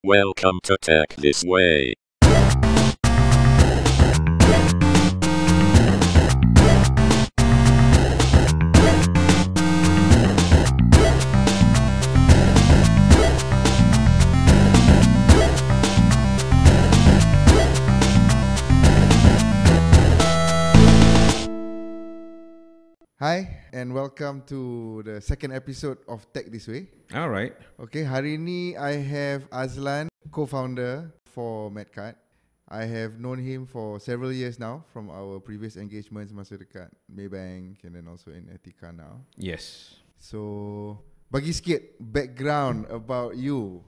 Welcome to Tech This Way. Hi and welcome to the second episode of Tech This Way. Alright. Okay, hari ni I have Azlan, co-founder for MeDKad. I have known him for several years now from our previous engagements masa dekat Maybank and then also in Etika now. Yes. So, bagi sikit background about you,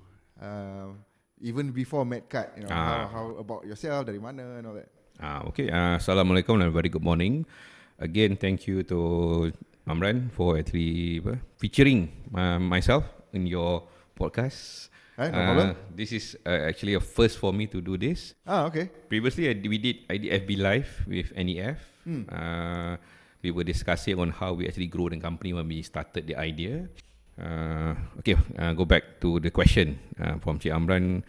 even before MeDKad, how about yourself, dari mana and all that. Okay. Assalamualaikum and very good morning. Again, thank you to Amran for actually featuring myself in your podcast. No problem. This is actually a first for me to do this. Okay. Previously, I did FB Live with NEF. We were discussing on how we actually grow the company when we started the idea. Go back to the question from Cik Amran.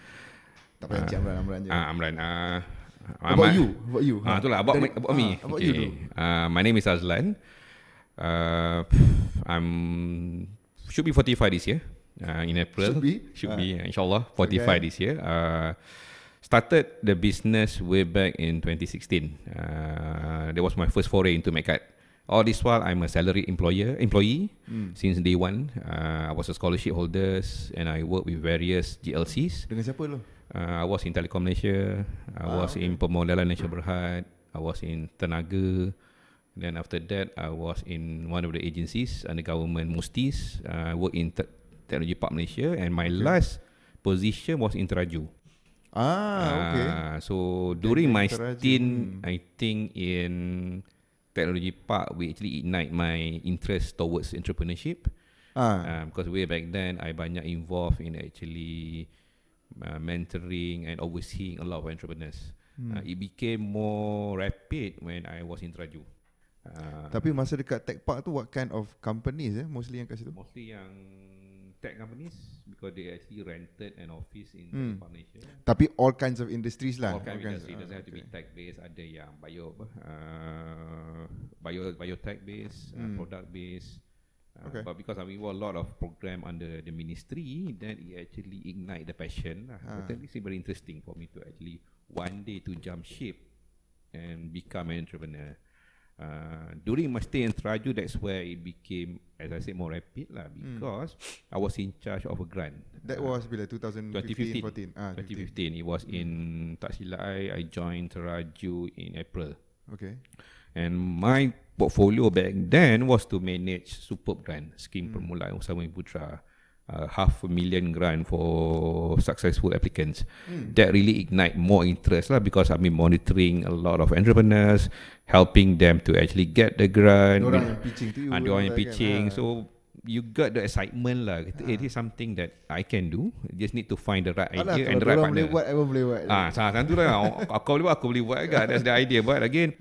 Tak payah Cik Amran je. Amran. About you. Itulah about me. About okay. you. My name is Azlan. I'm should be 45 this year. In April. Should be. Inshallah 45 this year. Started the business way back in 2016. That was my first foray into MeDKad. All this while I'm a salaried employee since day one. I was a scholarship holder and I work with various GLCs. Dengan siapa lo? I was in Telekom Malaysia, I was in Pemodalan Malaysia Berhad, I was in Tenaga. Then after that, I was in one of the agencies under government Mustis. I worked in Technology Park Malaysia, and my last position was in Teraju. Okay. So during my stint, I think in Technology Park, we actually ignite my interest towards entrepreneurship. Because way back then, I banyak involved in actually mentoring and overseeing a lot of entrepreneurs. It became more rapid when I was in Teraju. Tapi masa dekat Tech Park tu, what kind of companies mostly yang kat situ? Mostly yang tech companies, because they actually rented an office in Technology Park Malaysia. Tapi all kinds of industries lah. All kinds of industries. Doesn't have to be tech based. Ada yang biotech based, product based. But because we involve a lot of program under the ministry, then it actually ignite the passion. I think it's very interesting for me to actually one day to jump ship and become an entrepreneur. During my stay in Teraju, that's where it became, as I said, more rapid lah, because I was in charge of a grant. That was bila 2015. 2015. It was in tak silap I joined Teraju in April. Okay. And my portfolio back then was to manage superb grant, scheme permulaan usaha putra, $500,000 grant for successful applicants. That really ignite more interest lah, because I've been monitoring a lot of entrepreneurs, helping them to actually get the grant. Diorang yang pitching to you. Diorang yang pitching. So you got the excitement lah. It is something that I can do. You just need to find the right idea and the right partner. Boleh buat, I boleh buat. Salah tu lah. Kau boleh buat, aku boleh buat juga. That's the idea. But again,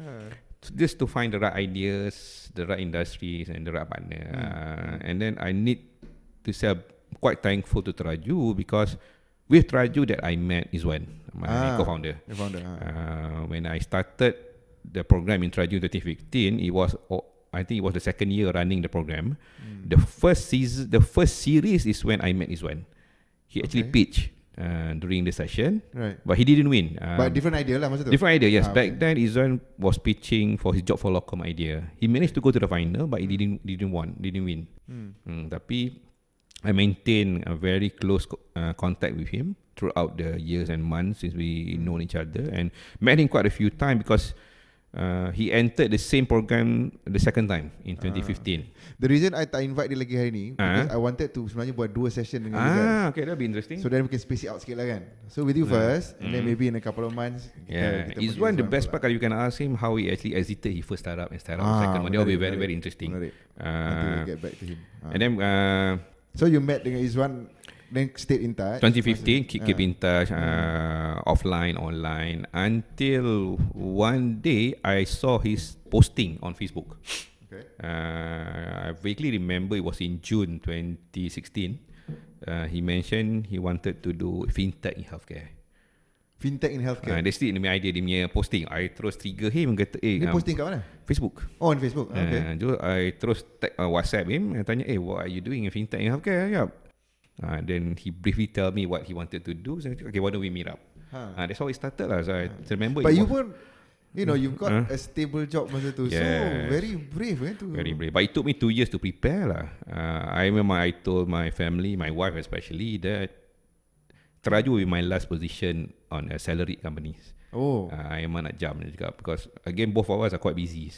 just to find the right ideas, the right industries and the right partner. And then I need to say quite thankful to Teraju, because with Teraju that I met Izwan, my co-founder. When I started the program in Teraju in 2015, I think it was the second year running the program. The first series is when I met Izwan. He actually pitched during the session, right? But he didn't win. But different idea lah masa tu. Different idea, yes. Back then, Izwan was pitching for his job for Locom idea. He managed to go to the final, but he didn't win. Tapi I maintain a very close contact with him throughout the years and months since we known each other, and met him quite a few times because he entered the same program the second time in 2015. The reason I tak invite dia lagi hari ni, because I wanted to sebenarnya buat 2 session dengan dia. Okay, that'll be interesting. So then we can space it out sikit lah kan. So with you first, and then maybe in a couple of months. It's one the best part. You can ask him how he actually exited his first startup and startup second one. That will be very, very interesting. Until we get back to him. And then so you met dengan Izwan, then stayed in touch. 2015, keep in touch, offline, online, until one day I saw his posting on Facebook. I vaguely remember it was in June 2016. He mentioned he wanted to do fintech in healthcare. Fintech in healthcare. That's it, dia punya idea, dia punya posting. I terus trigger him, kata, Ni posting kat mana? Facebook. Oh, on Facebook. Okay. So I terus WhatsApp him and tanya, what are you doing in fintech in healthcare? Yeah. Then he briefly tell me what he wanted to do. So I said, okay, why don't we meet up? That's how it started lah. So I remember. But you pun, you've got a stable job masa tu. Yes. So very brave Very brave. But it took me 2 years to prepare lah. I remember I told my family, my wife especially, that teraju with my last position on a salaried companies. I memang nak jump juga, because again both of us are quite busy.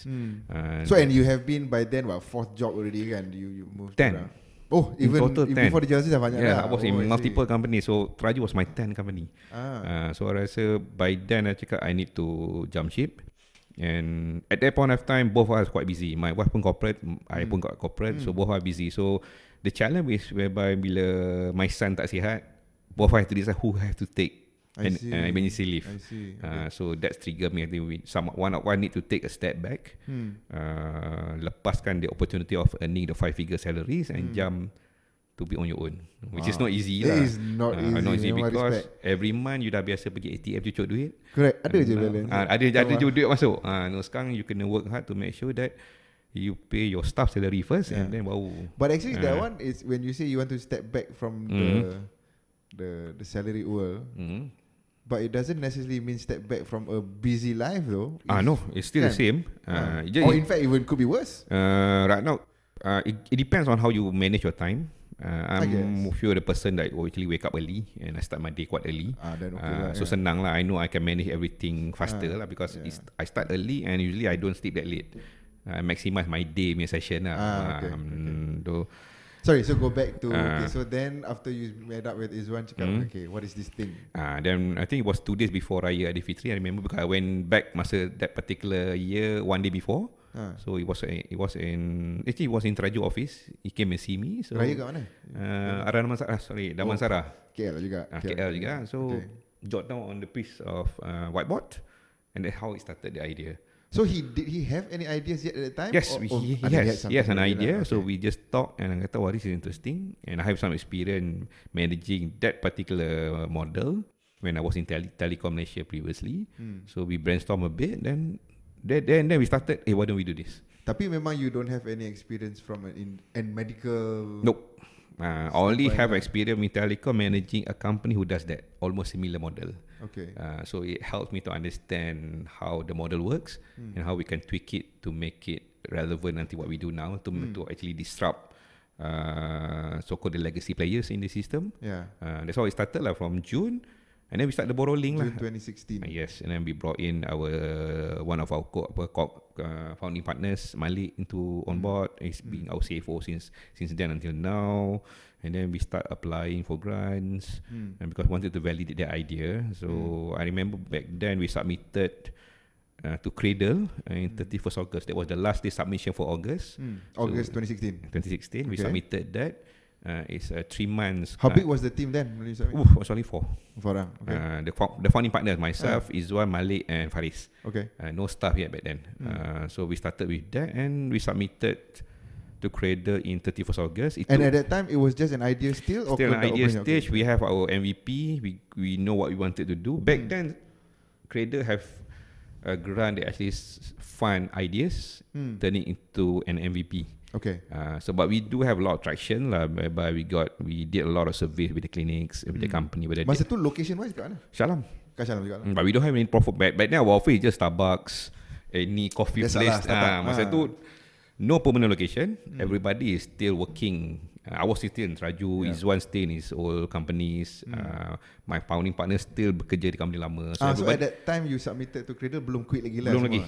So and you have been by then fourth job already kan? You moved 10. around. Oh, even before the JLC dah banyak dah. I was in multiple companies. So Teraju was my 10th company. So I rasa by then I cakap I need to jump ship. And at that point of time, both of us quite busy. My wife pun corporate, I pun got corporate. So both of us busy. So the challenge is whereby bila my son tak sihat, both of us have to decide who have to take emergency leave. I see. So that's triggered me. I think one need to take a step back, lepaskan the opportunity of earning the 5-figure salaries and jump to be on your own, which is not easy. It is not easy. Not easy because every month you dah biasa pergi ATM cucuk duit. Correct. Ada je balance. Ada je duit masuk. Sekarang you kena work hard to make sure that you pay your staff salary first and then baru. But actually that one is when you say you want to step back from the salary world. But it doesn't necessarily mean step back from a busy life though. No, it's still the same. Or in fact, even could be worse. Right now, it depends on how you manage your time. I'm few the person that will actually wake up early and I start my day quite early. Then okay so senang lah. I know I can manage everything faster lah because I start early and usually I don't sleep that late. I maximize my day punya session lah. Sorry, so go back to so then after you met up with Izwan, okay, what is this thing? Then I think it was 2 days before Raya Aidilfitri. I remember because I went back masa that particular year 1 day before. So it was in Teraju office. He came and see me. So Raya kat mana? Damansara. KL juga. KL juga. So jot down on the piece of whiteboard, and that's how it started the idea. So did he have any ideas yet at that time? Yes, he has an idea. So we just talk and I thought, this is interesting. And I have some experience managing that particular model when I was in Telecom Malaysia previously. So we brainstorm a bit. Then we started, why don't we do this? Tapi memang you don't have any experience from in medical? Nope. Only have experience in telecom managing a company who does that, almost similar model. Okay. So it helps me to understand how the model works and how we can tweak it to make it relevant until what we do now to actually disrupt so-called the legacy players in the system. That's how it started from June. And then we started the borrowing June 2016. Yes, and then we brought in one of our founding partners, Malik, on board. He's been our CFO since then until now. And then we start applying for grants, and because we wanted to validate the idea. So I remember back then we submitted to Cradle in 31st August. That was the last day submission for August. August 2016. 2016, we submitted that. It's 3 months. How big was the team then? It was only 4. Okay. The founding partners, myself, Izwan, Malik and Faris. Okay. No staff yet back then. So we started with that and we submitted to Cradle in 31st August. And at that time, it was just an idea still? Still an idea stage. We have our MVP. We know what we wanted to do. Back then, Cradle have a grant that actually fund ideas, turning into an MVP. Okay. But we do have a lot of traction lah. Whereby we did a lot of surveys with the clinics, with the company. Masa tu location wise kat mana? Shalam. Kat Shalam juga lah. But we don't have any profit back. Back then our offer is just Starbucks, any coffee place. Masa tu no permanent location. Everybody is still working. I was still in Teraju. Izwan still in his old companies. My founding partner still bekerja di company lama. So at that time you submitted to Cradle, belum quit lagi lah. Belum lagi.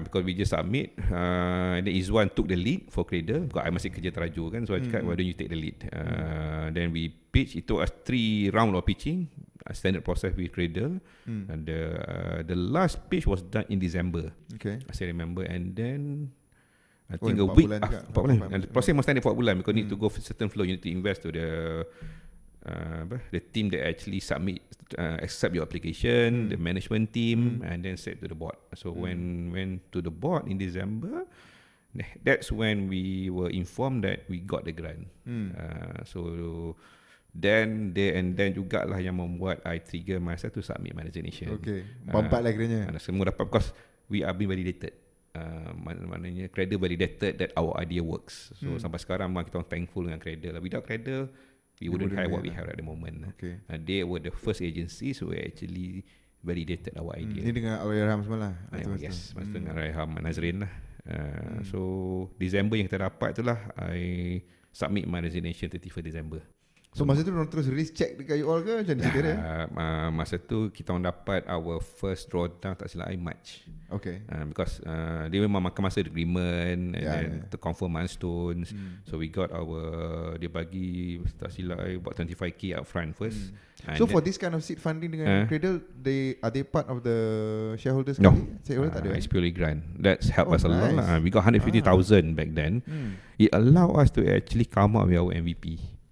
Because we just submit. And then Izwan took the lead for Cradle. Because I masih kerja Teraju kan. So I cakap, why don't you take the lead? Then we pitch. It took us 3 rounds of pitching. Standard process with Cradle. And the last pitch was done in December. Okay. I still remember. And then I think a week after 4 bulan. And the process must stand 4 bulan because you need to go for certain flow. You need to invest to the team that actually accept your application, the management team, and then send to the board. So when went to the board in December, that's when we were informed that we got the grant. So Then jugalah yang membuat I trigger myself to submit my resignation. Okay, bampat lah kiranya. Semua dapat because we are being validated. Maknanya Cradle validated that our idea works. So sampai sekarang kita thankful dengan Cradle. Without Cradle, we wouldn't have what we have at the moment. Okay. They were the first agencies who actually validated our idea. Ini dengan Allahyarham semua lah. Yes, masa dengan Allahyarham Nazrin lah. So December yang kita dapat itulah I submit my resignation 31st December. So masa tu orang terus release check dekat you all ke macam cerita dia? Masa tu kita orang dapat our first drawdown tak silap I March. Okay. Because dia memang makan masa agreement and then to confirm milestones. So we got dia bagi tak silap I about 25k up front first. So for this kind of seed funding dengan Cradle, are they part of the shareholders? No, shareholders tak ada. It's purely grant. That's helped us a lot nice. lah. We got 150,000 back then. It allowed us to actually come up with our MVP.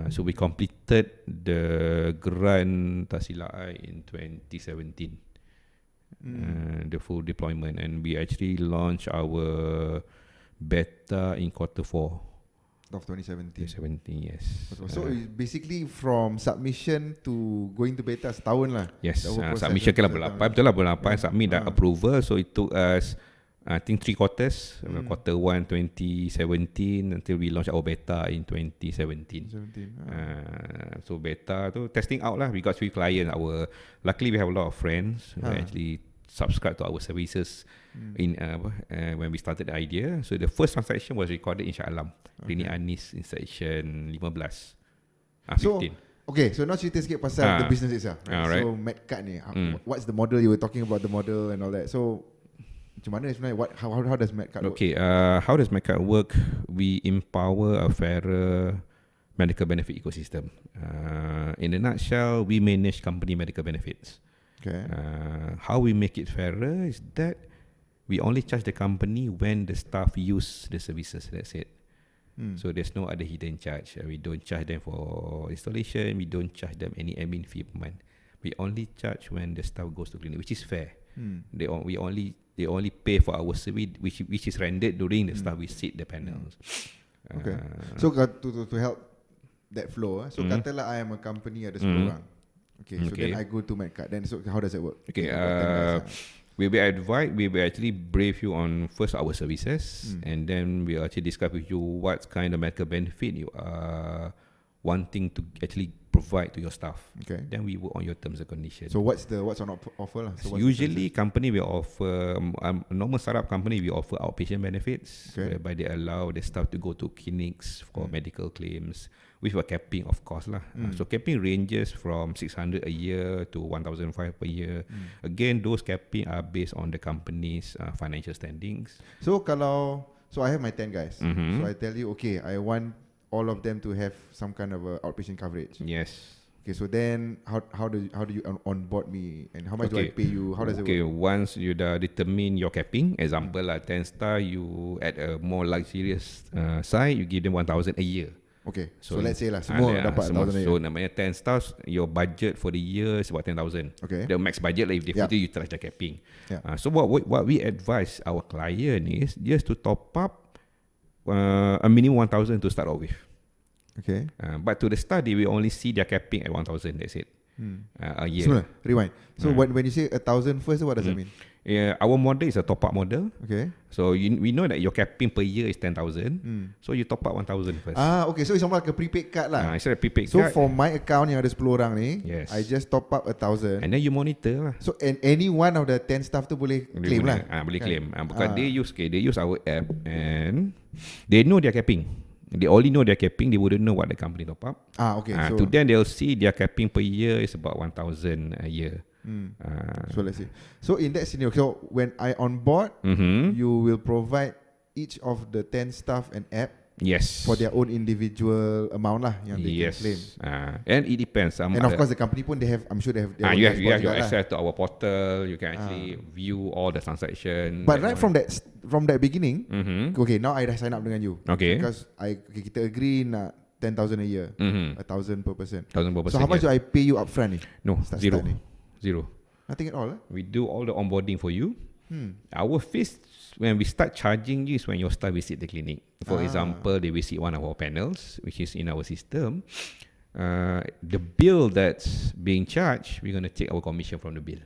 So we completed the grant tak silap I in 2017. The full deployment, and we actually launched our beta in quarter 4 of 2017. 2017, yes. So it's basically from submission to going to beta setahun lah. Yes, submission kan bulan 8, betul lah bulan 8 submit dah approval. So it took us I think 3 quarters, quarter 1 2017 until we launch our beta in 2017. So beta tu testing out lah. We got 3 clients. Luckily we have a lot of friends who actually subscribe to our services in when we started the idea. So the first transaction was recorded in Shah Alam, Clinic Anis in section 15. 15. Okay, so now cerita sikit pasal the business itself. Right. So MeDKad ni, what's the model? You were talking about the model and all that. So macam mana sebenarnya? How does MeDKad work? Okay, how does MeDKad work? We empower a fairer medical benefit ecosystem. In a nutshell, we manage company medical benefits. Okay. How we make it fairer is that we only charge the company when the staff use the services. That's it. So there's no other hidden charge. We don't charge them for installation. We don't charge them any admin fee per month. We only charge when the staff goes to clinic, which is fair. They only pay for our service which is rendered during the staff visit the panels. Okay. So to help that flow, so katalah I am a company ada 10 orang. Okay, so then I go to MeDKad. Then so how does it work? Okay, we will advise, we will actually brief you on first our services, and then we will actually discuss with you what kind of medical benefit you are wanting to actually provide to your staff. Okay. Then we work on your terms and conditions. So what's on offer lah? So usually company will offer normal startup company will offer outpatient benefits, whereby they allow the staff to go to clinics for medical claims with a capping of course lah. So capping ranges from 600 a year to 1,500 per year. Again, those capping are based on the company's financial standings. So I have my 10 guys. So I tell you, okay, I want all of them to have some kind of outpatient coverage. Yes. Okay, so then how do you onboard me, and how much do I pay you? How does it work? Okay, once you determine your capping, example lah 10 star, you at a more luxurious side, you give them 1,000 a year. Okay, so let's say lah semua dapat 1,000 a year. So namanya 10 stars, your budget for the year is about 10,000. Okay. The max budget lah if they you touch the capping. So what we advise our client is just to top up a minimum 1,000 to start off with. Okay. But to the start, they will only see their capping at 1,000. That's it. A year. So, rewind. So when you say 1,000 first, what does that mean? Yeah, our model is a top up model. Okay. So we know that your capping per year is 10,000. So you top up 1,000 first. Okay. So it's almost like a prepaid card lah. It's a prepaid card. So for my account yang ada 10 orang ni, I just top up 1,000. And then you monitor lah. So any one of the 10 staff tu boleh claim lah. Boleh claim. Because they use our app and they know their capping. They only know their capping. They wouldn't know what the company top up. Okay. So to them, they'll see their capping per year is about 1,000 a year. So let's see. So in that scenario, so when I onboard, you will provide each of the 10 staff an app. Yes. For their own individual amount lah yang they can claim. And it depends. And of course the company pun I'm sure they have. You have your access to our portal. You can actually view all the transactions. But right from that beginning, okay, now I dah sign up dengan you. Okay. Because kita agree nak 10,000 a year, 1,000 per person. 1,000 per person. So how much do I pay you upfront ni? No, zero. Nothing at all. We do all the onboarding for you. Our fees when we start charging you is when your staff visit the clinic. For example, they visit one of our panels, which is in our system. the bill that's being charged, we're going to take our commission from the bill.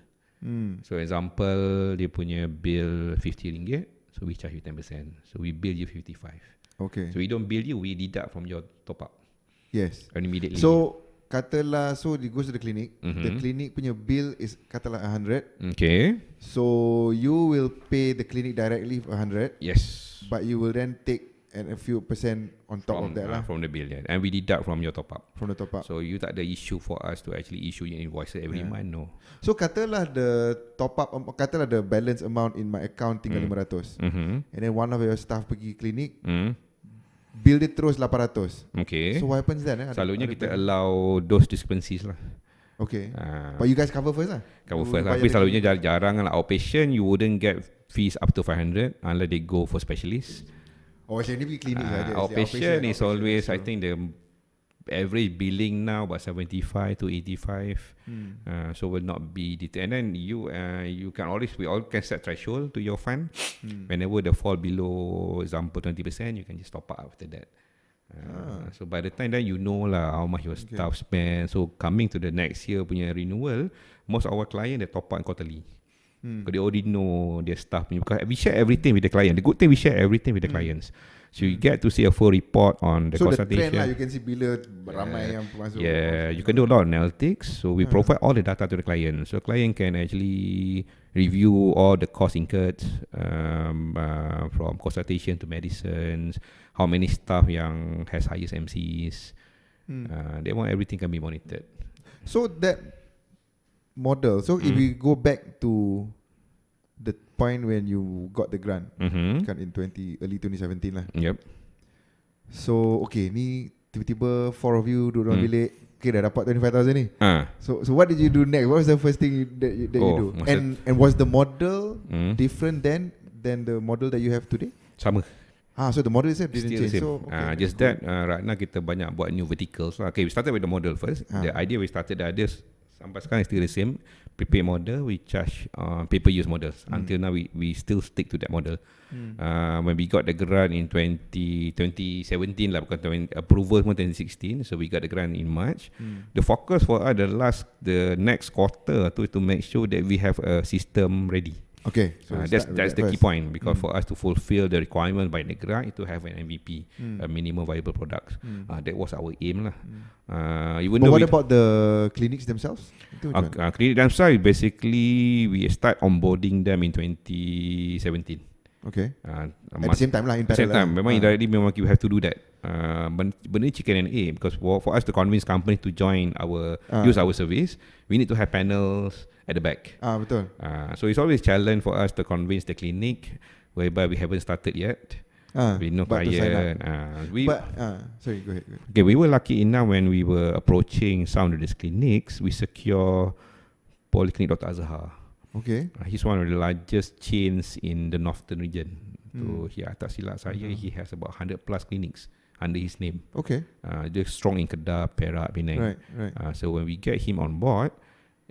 So example, dia punya bill RM50, so we charge you 10%. So we bill you 55. Okay. So we don't bill you, we deduct from your top up. Yes. And immediately. So katalah, so it goes to the clinic. The clinic punya bill is katalah 100. Okay. So you will pay the clinic directly for 100. Yes. But you will then take a few percent on top of that lah. From the bill, yeah. And we deduct from your top up. From the top up. So you tak ada issue for us to actually issue your invoices every month, no. So katalah the top up, katalah the balance amount in my account tinggal 500. And then one of your staff pergi klinik, bill dia terus 800. Okay. So what happens then? Selalunya kita allow those discrepancies lah. Okay. But you guys cover first lah? Cover first lah. Tapi selalunya jarang lah. Outpatient, you wouldn't get fees up to 500 unless they go for specialists. Oh, actually ni pergi klinik saja. Outpatient is always, I think the average billing now about 75 to 85. So will not be detailed. And then you can always, we all can set threshold to your fund. Whenever the fall below example 20%, you can just top up after that. So by the time then you know lah how much your staff spend. So coming to the next year punya renewal, most of our client they top up quarterly. Because they already know their staff. Because we share everything with the client. The good thing, we share everything with the clients. So you get to see a full report on the consultation. So the trend lah, you can see bila ramai yang masuk. Yeah, you can do a lot of analytics. So we provide all the data to the client. So client can actually review all the cost incurred from consultation to medicines, how many staff yang has highest MCs. They want everything can be monitored. So that model. So if we go back to the point when you got the grant, kan in early 2017 lah. Yep. So okay, ni tiba-tiba 4 of you duduk dalam bilik, okay dah dapat 25,000 ni. So what did you do next? What was the first thing that you do? And was the model different then than the model that you have today? Sama. So the model itself didn't change. So just that right now kita banyak buat new verticals lah. Okay, we started with the model first. The idea we started the others sampai sekarang is still the same. Prepaid model, we charge pay-per-use models. Until now, we still stick to that model. When we got the grant in 2017 lah, bukan approval pun 2016. So we got the grant in March. The focus for us, the next quarter to make sure that we have a system ready. Okay, so that's the key point, because for us to fulfill the requirement by the grant to have an MVP, a minimum viable product. That was our aim lah. But what about the clinics themselves? Clinic themselves, basically we start onboarding them in 2017. Okay. At the same time lah, in parallel. Same time. Memang indirectly memang we have to do that. Benda chicken and egg, because for us to convince company to join use our service, we need to have panels at the back. Betul. So it's always challenge for us to convince the clinic, whereby we haven't started yet. We no client. Sorry, go ahead. Okay, we were lucky enough when we were approaching some of these clinics, we secure Polyclinic Dr. Azhar. Okay. He's one of the largest chains in the northern region. So here, tak silap saya, he has about 100 plus clinics under his name. Okay. They're strong in Kedah, Perak, Penang. Right. So when we get him on board,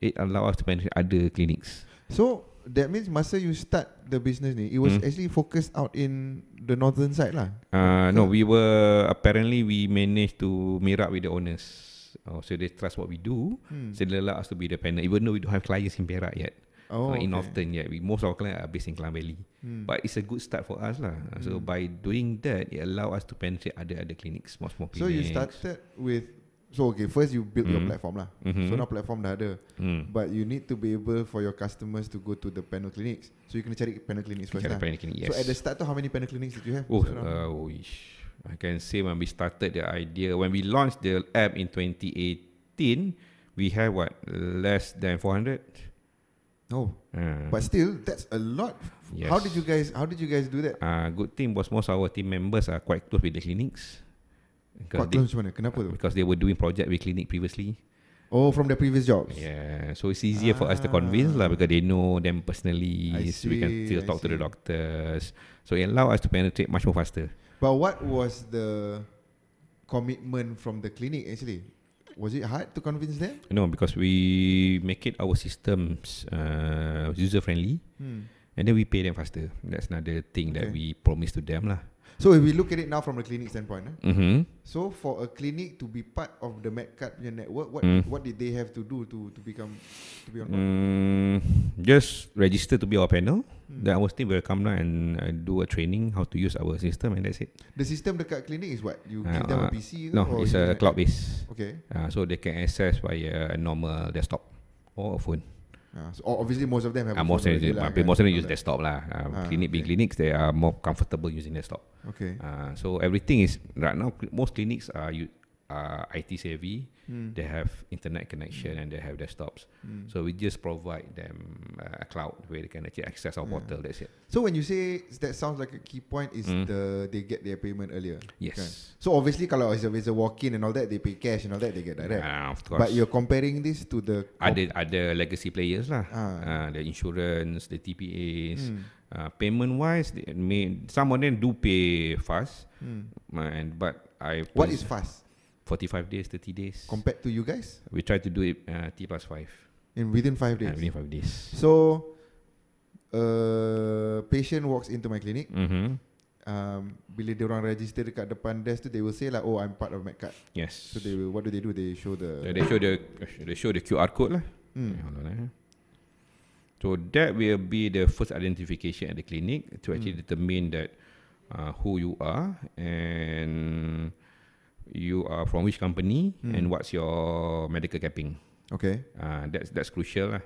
it allows us to penetrate other clinics. So that means masa you start the business ni, it was actually focused out in the northern side lah. No, we managed to meet up with the owners. So they trust what we do. So they allow us to be the panel, even though we don't have clients in Perak yet. In Northern yet. Most of our clients are based in Klang Valley. But it's a good start for us lah. So by doing that, it allows us to penetrate other clinics, more clinics. So you started with, first you build your platform lah. So now platform dah ada. But you need to be able for your customers to go to the panel clinics. So you kena cari panel clinics first lah. Yes. So at the start, how many panel clinics did you have? I can say when we started the idea, when we launched the app in 2018, we had less than 400. But still, that's a lot. Yes. How did you guys do that? Good thing was most of our team members are quite close with the clinics. Quite close macam mana? Kenapa tu? Because they were doing project with clinic previously. From the previous jobs? Yeah, so it's easier for us to convince lah, because they know them personally. We can still talk to the doctors. So it allows us to penetrate much more faster. But what was the commitment from the clinic actually? Was it hard to convince them? No, because we make it our systems user friendly, and then we pay them faster. That's another thing that we promise to them lah. So if we look at it now from a clinic standpoint, Mm-hmm. so for a clinic to be part of the MeDKad punya network, what did they have to do to be on board? Just register to be our panel. Then our team will come down and do a training how to use our system, and that's it. The system dekat clinic is what? You give them a PC? No, or it's a cloud based. Okay. So they can access via a normal desktop or a phone. So obviously most of them have a phone Most of already them, lah, most of them all use that. desktop lah. Big okay. clinics, they are more comfortable using desktop. Okay. So everything is right now. Most clinics are IT savvy. They have internet connection and they have desktops. So we just provide them a cloud where they can actually access our portal. That's it. So when you say that sounds like a key point is they get their payment earlier. Yes. Kan? So obviously kalau it's a walk-in and all that, they pay cash and all that, they get direct. Of course. But you're comparing this to the Other legacy players lah. The insurance, the TPAs. Payment wise, some of them do pay fast. But what is fast 45 days, 30 days. compared to you guys? We try to do it T+5. Within 5 days. Within 5 days. So patient walks into my clinic. Bila dia orang register dekat depan desk tu, they will say like, oh, I'm part of MeDKad. Yes. So what do? They show the They show the QR code lah. Hold on, So that will be the first identification at the clinic to actually determine that who you are and you are from which company and what's your medical capping. Okay. That's crucial lah.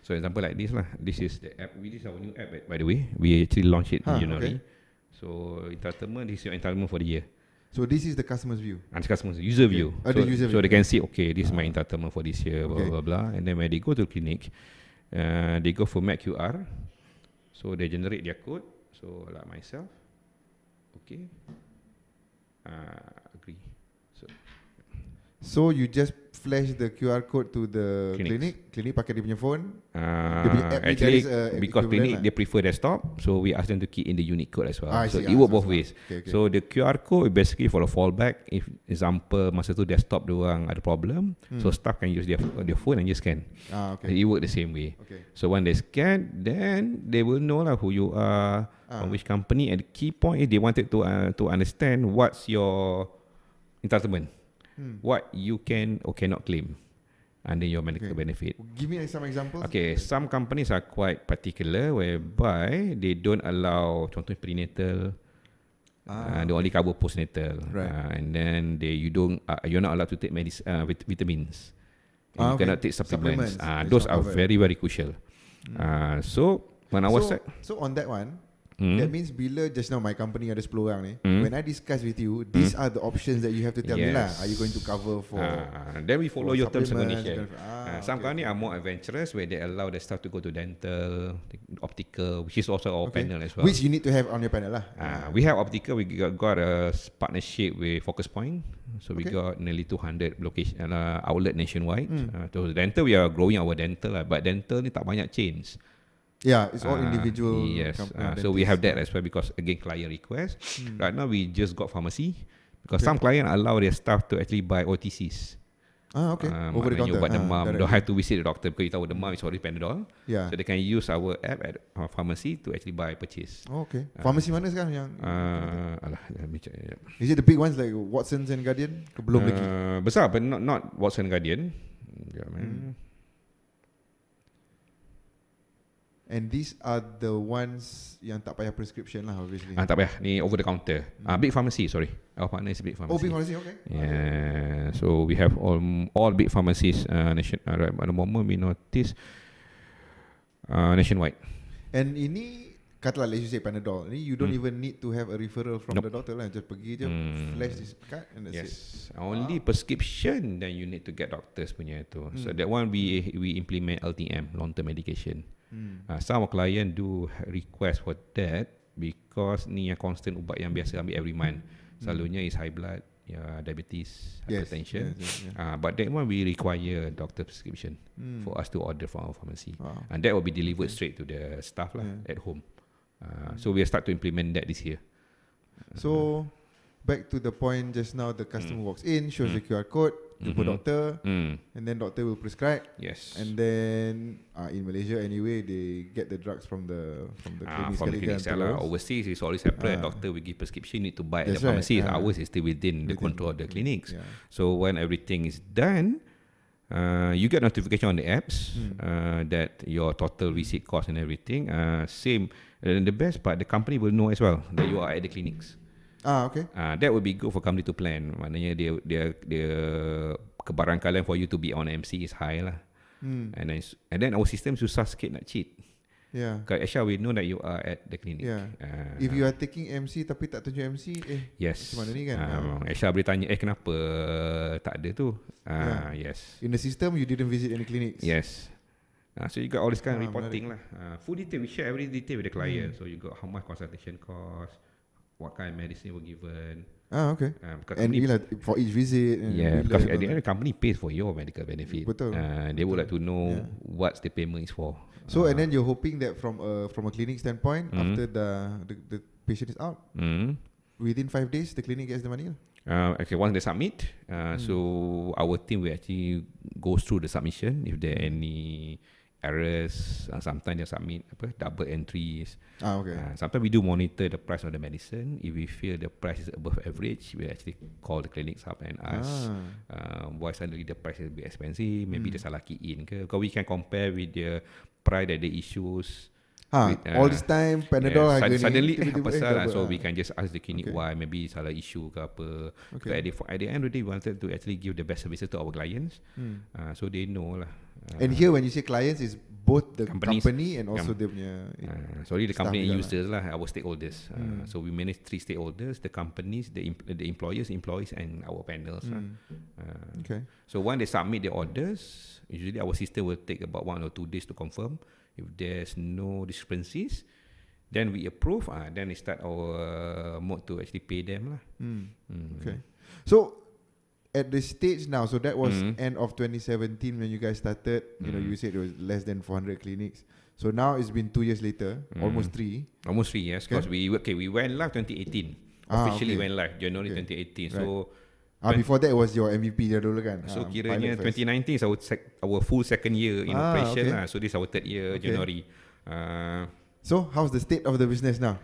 So example like this lah. This is the app. This is our new app by the way. We actually launched it in January. Okay. So entitlement, this is your entitlement for the year. So this is the customer's view. And the customer's user view. The user so view. they can see, okay, this is my entitlement for this year, blah, blah, blah. And then when they go to the clinic, they go for MeDQR. So they generate their code. So like myself, okay, agree. So you just flash the QR code to the clinic pakai dia punya phone. Dia punya app Actually, ni because clinic they prefer desktop, so we ask them to key in the unique code as well. So it work both ways. Okay. So the QR code basically for the fallback. If example masa tu desktop diorang ada problem, so staff can use their phone and just scan. Okay. It work the same way. Okay. So when they scan, then they will know lah who you are, from which company, and the key point is they wanted to understand what's your entitlement. What you can or cannot claim under your medical benefit. Give me some examples. Okay, some companies are quite particular whereby they don't allow contohnya prenatal. They only cover postnatal. Right. And then you're not allowed to take vitamins. You cannot take supplements. Those are very, very crucial. So when I was so on that one, that means bila just now my company ada 10 orang ni, when I discuss with you, these are the options that you have to tell me lah. Are you going to cover for then we follow your terms and conditions. Some company are more adventurous where they allow the staff to go to dental, optical, which is also our panel as well. Which you need to have on your panel lah. We have optical. We got a partnership with Focus Point. So we got nearly 200 location outlet nationwide. So dental, we are growing our dental lah. But dental ni tak banyak chains. Yeah, it's all individual. Yes. So we have that as well because again client request. Right now we just got pharmacy because some client allow their staff to actually buy OTCs. Okay. Over the counter. You buat demam, don't have to visit the doctor because you tahu demam is already Panadol. Yeah. So they can use our app at pharmacy to actually purchase. Okay. Pharmacy mana sekarang yang? Let me check. Is it the big ones like Watsons and Guardian? Belum lagi. Besar, but not Watson Guardian. And these are the ones yang tak payah prescription lah, obviously. Tak payah, ni over the counter. Big pharmacy, sorry. Our partner is big pharmacy. Oh, big pharmacy, okay. Yeah, so we have all big pharmacies right at the moment we notice nationwide. And ini, katalah let's say Panadol, ni you don't even need to have a referral from the doctor lah. Just pergi je, flash this card and that's it. Only prescription then you need to get doctors punya tu. So that one we implement LTM, long-term medication. Some client do request for that because ni yang constant ubat yang biasa ambil every month. Selalunya is high blood, diabetes, hypertension. But that one we require doctor prescription for us to order from our pharmacy. And that will be delivered straight to the staff lah at home. So we start to implement that this year. So back to the point just now, the customer walks in, shows the QR code, jumpa doktor, Mm. and then doctor will prescribe. Yes. And then in Malaysia anyway, they get the drugs from the clinic from the clinic sekali kan, lah. terus. Overseas is always separate. Doctor will give prescription, need to buy at the That's right. pharmacy. Ours is still within the control of the clinics. Yeah. So when everything is done, you get notification on the apps that your total receipt cost and everything. Same. And the best part, the company will know as well that you are at the clinics. Okay. That would be good for company to plan. Maknanya dia kebarangkalian for you to be on MC is high lah. And then our system susah sikit nak cheat. Yeah. Because actually we know that you are at the clinic. Yeah. If you are taking MC tapi tak tunjuk MC, yes. macam mana ni kan? Aisyah boleh tanya, kenapa tak ada tu? Yes. In the system, you didn't visit any clinics. Yes. So you got all this kind of reporting menarik. lah. Full detail, we share every detail with the client. So you got how much consultation cost, what kind of medicine were given. Okay. And company, for each visit. Because at the end the company pays for your medical benefit. Betul. They would like to know what the payment is for. So and then you're hoping that from a clinic standpoint, after the patient is out, within 5 days the clinic gets the money. Okay, once they submit, so our team will actually go through the submission if there are any errors. Sometimes they submit double entries. Okay. Sometimes we do monitor the price of the medicine. If we feel the price is above average, we actually call the clinics up and ask why suddenly the price is a bit expensive. Maybe there's a lucky in ke. Because we can compare with the price that they issues. All this time Panadol harga ni suddenly tiba-tiba apa salah, so we double. can just ask the clinic why, maybe salah issue ke apa. Okay. At the end of the day, we wanted to actually give the best services to our clients, so they know lah. And here when you say clients, is both the Companies, company and also dia punya sorry, the staff company and juga users lah, our stakeholders. So we manage 3 stakeholders: the companies, the employers, employees, and our panels. Okay. So when they submit the orders, usually our system will take about 1 or 2 days to confirm. If there's no discrepancies, then we approve. Then we start our mode to actually pay them lah. Okay. So at the stage now, so that was end of 2017 when you guys started. You know, you said it was less than 400 clinics. So now it's been 2 years later, almost 3. Almost 3 years, because we went live 2018. Officially okay. went live January 2018. So before that was your MVP dia dulu kan. so kiranya 2019 is our full second year in operation lah. So this is our 3rd year, January. So how's the state of the business now?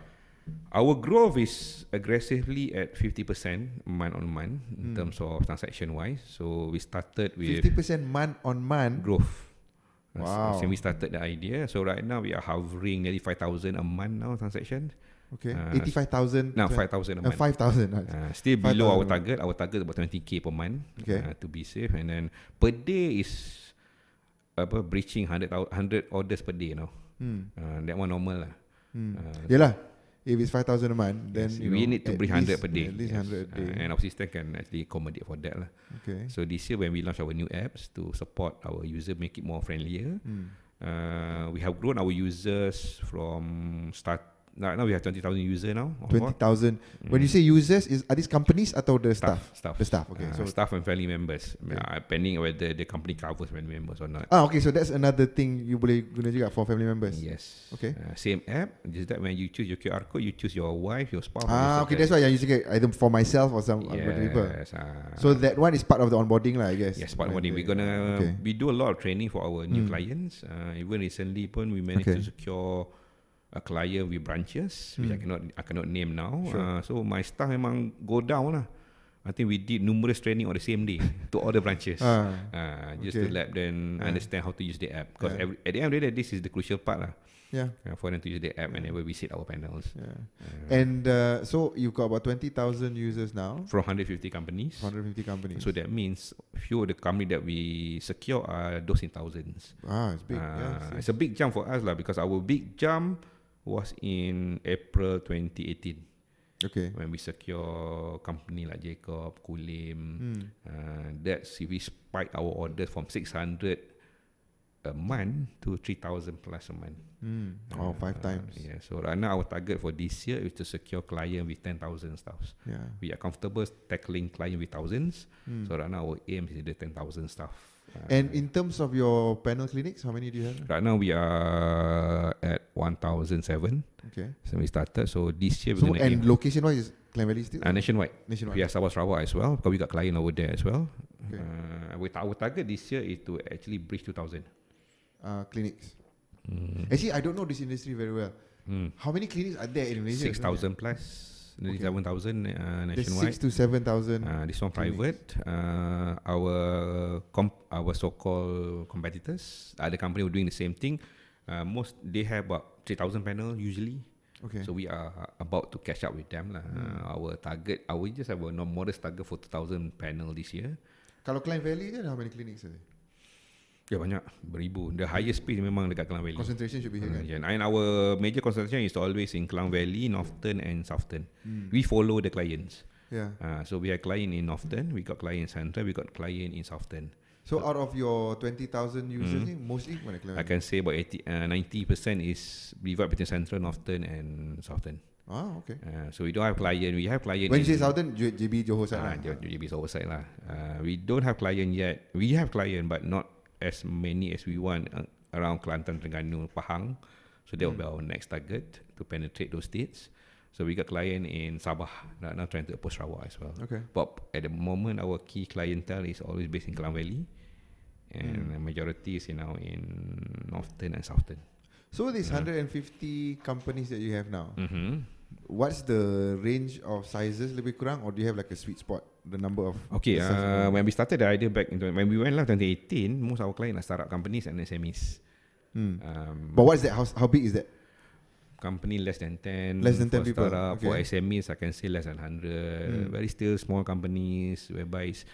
Our growth is aggressively at 50% month on month in terms of transaction wise. So we started with 50% month on month growth. Wow. Since we started the idea, so right now we are hovering nearly 5,000 a month now transaction. Okay. 85,000. Now 5,000 a month. 5,000. Still below 5,000 our target. Our target is about 20k per month. Okay. To be safe, and then per day is breaching 100 orders per day now. That one normal lah. Yelah, if it's 5,000 a month, then Yes, you we know, need to at bring 100 per day. At least 100 a day. And our system can actually accommodate for that lah. Okay. So this year when we launch our new apps to support our user, make it more friendlier, we have grown our users from start. Now we have 20,000 users now. 20,000. When you say users, are these companies atau the staff? Staff. The staff. Okay. So staff and family members, depending whether the company covers family members or not. okay. So that's another thing you boleh guna juga for family members. Yes. Okay. Same app. Just that when you choose your QR code, you choose your wife, your spouse. Okay. That's why you're using it either for myself or some other people. Yes. So that one is part of the onboarding lah, I guess. Yes, part of onboarding. We do a lot of training for our new clients. Even recently, we managed to secure a client with branches, which I cannot name now. Sure. So my staff memang go down lah. I think we did numerous training on the same day to all the branches, just to let them understand how to use the app. Because at the end of the day, this is the crucial part lah. Yeah. For them to use the app whenever we visit our panels. And so you've got about 20,000 users now. From 150 companies. 150 companies. So that means few of the company that we secure are those in thousands. It's big. Yes. It's a big jump for us lah, because our big jump was in April 2018. Okay. When we secure company like Jacob, Kulim, that's we spike our orders from 600 a month to 3,000 plus a month. 5 times. Yeah. So right now our target for this year is to secure client with 10,000 staffs. Yeah. We are comfortable tackling client with thousands. So right now our aim is the 10,000 staff. And in terms of your panel clinics, how many do you have? Right now we are at 1,007. Okay. So we started. So this year we're So going to and aim location wise, Klang Valley still? Nationwide. Nationwide. We have Sabah Sarawak as well, because we got client over there as well. Okay. With our target this year is to actually bridge 2,000. Clinics. Actually, I don't know this industry very well. How many clinics are there in Malaysia? 6,000 plus, nearly 7,000 nationwide. There's 6 to 7,000. This one private. Our so-called competitors, other company were doing the same thing. Most they have about 3,000 panel usually. Okay. So we are about to catch up with them lah. Our target, we just have a modest target for 2,000 panel this year. Kalau Klang Valley je, how many clinics are there? Ya banyak, beribu. The highest space memang dekat Klang Valley. Concentration should be here, kan? And our major concentration is always in Klang Valley, Northern and Southern. We follow the clients. Yeah. So we have client in Northern, we got client in Central, we got client in Southern. So out of your 20,000 users, ni, mostly mana Klang I Valley? can say about 90% is divided between Central, Northern and Southern. Okay. So we don't have client. We have client. When you say Southern, JB Johor side lah. JB Johor side lah. We don't have client yet. We have client, but not as many as we want around Kelantan, Terengganu, Pahang. So that will be our next target to penetrate those states. So we got client in Sabah, now trying to approach Sarawak as well. Okay. But at the moment, our key clientele is always based in Klang Valley, and the majority is now in Northern and Southern. So these 150 companies that you have now, what's the range of sizes lebih kurang, or do you have like a sweet spot, the number of? Okay, when we started the idea back in when we went live 2018, most of our clients are startup companies and SMEs. But what is that? How big is that? Company less than 10. Less than 10 for people. Startup. Okay. For SMEs, I can say less than 100. Very still small companies whereby it's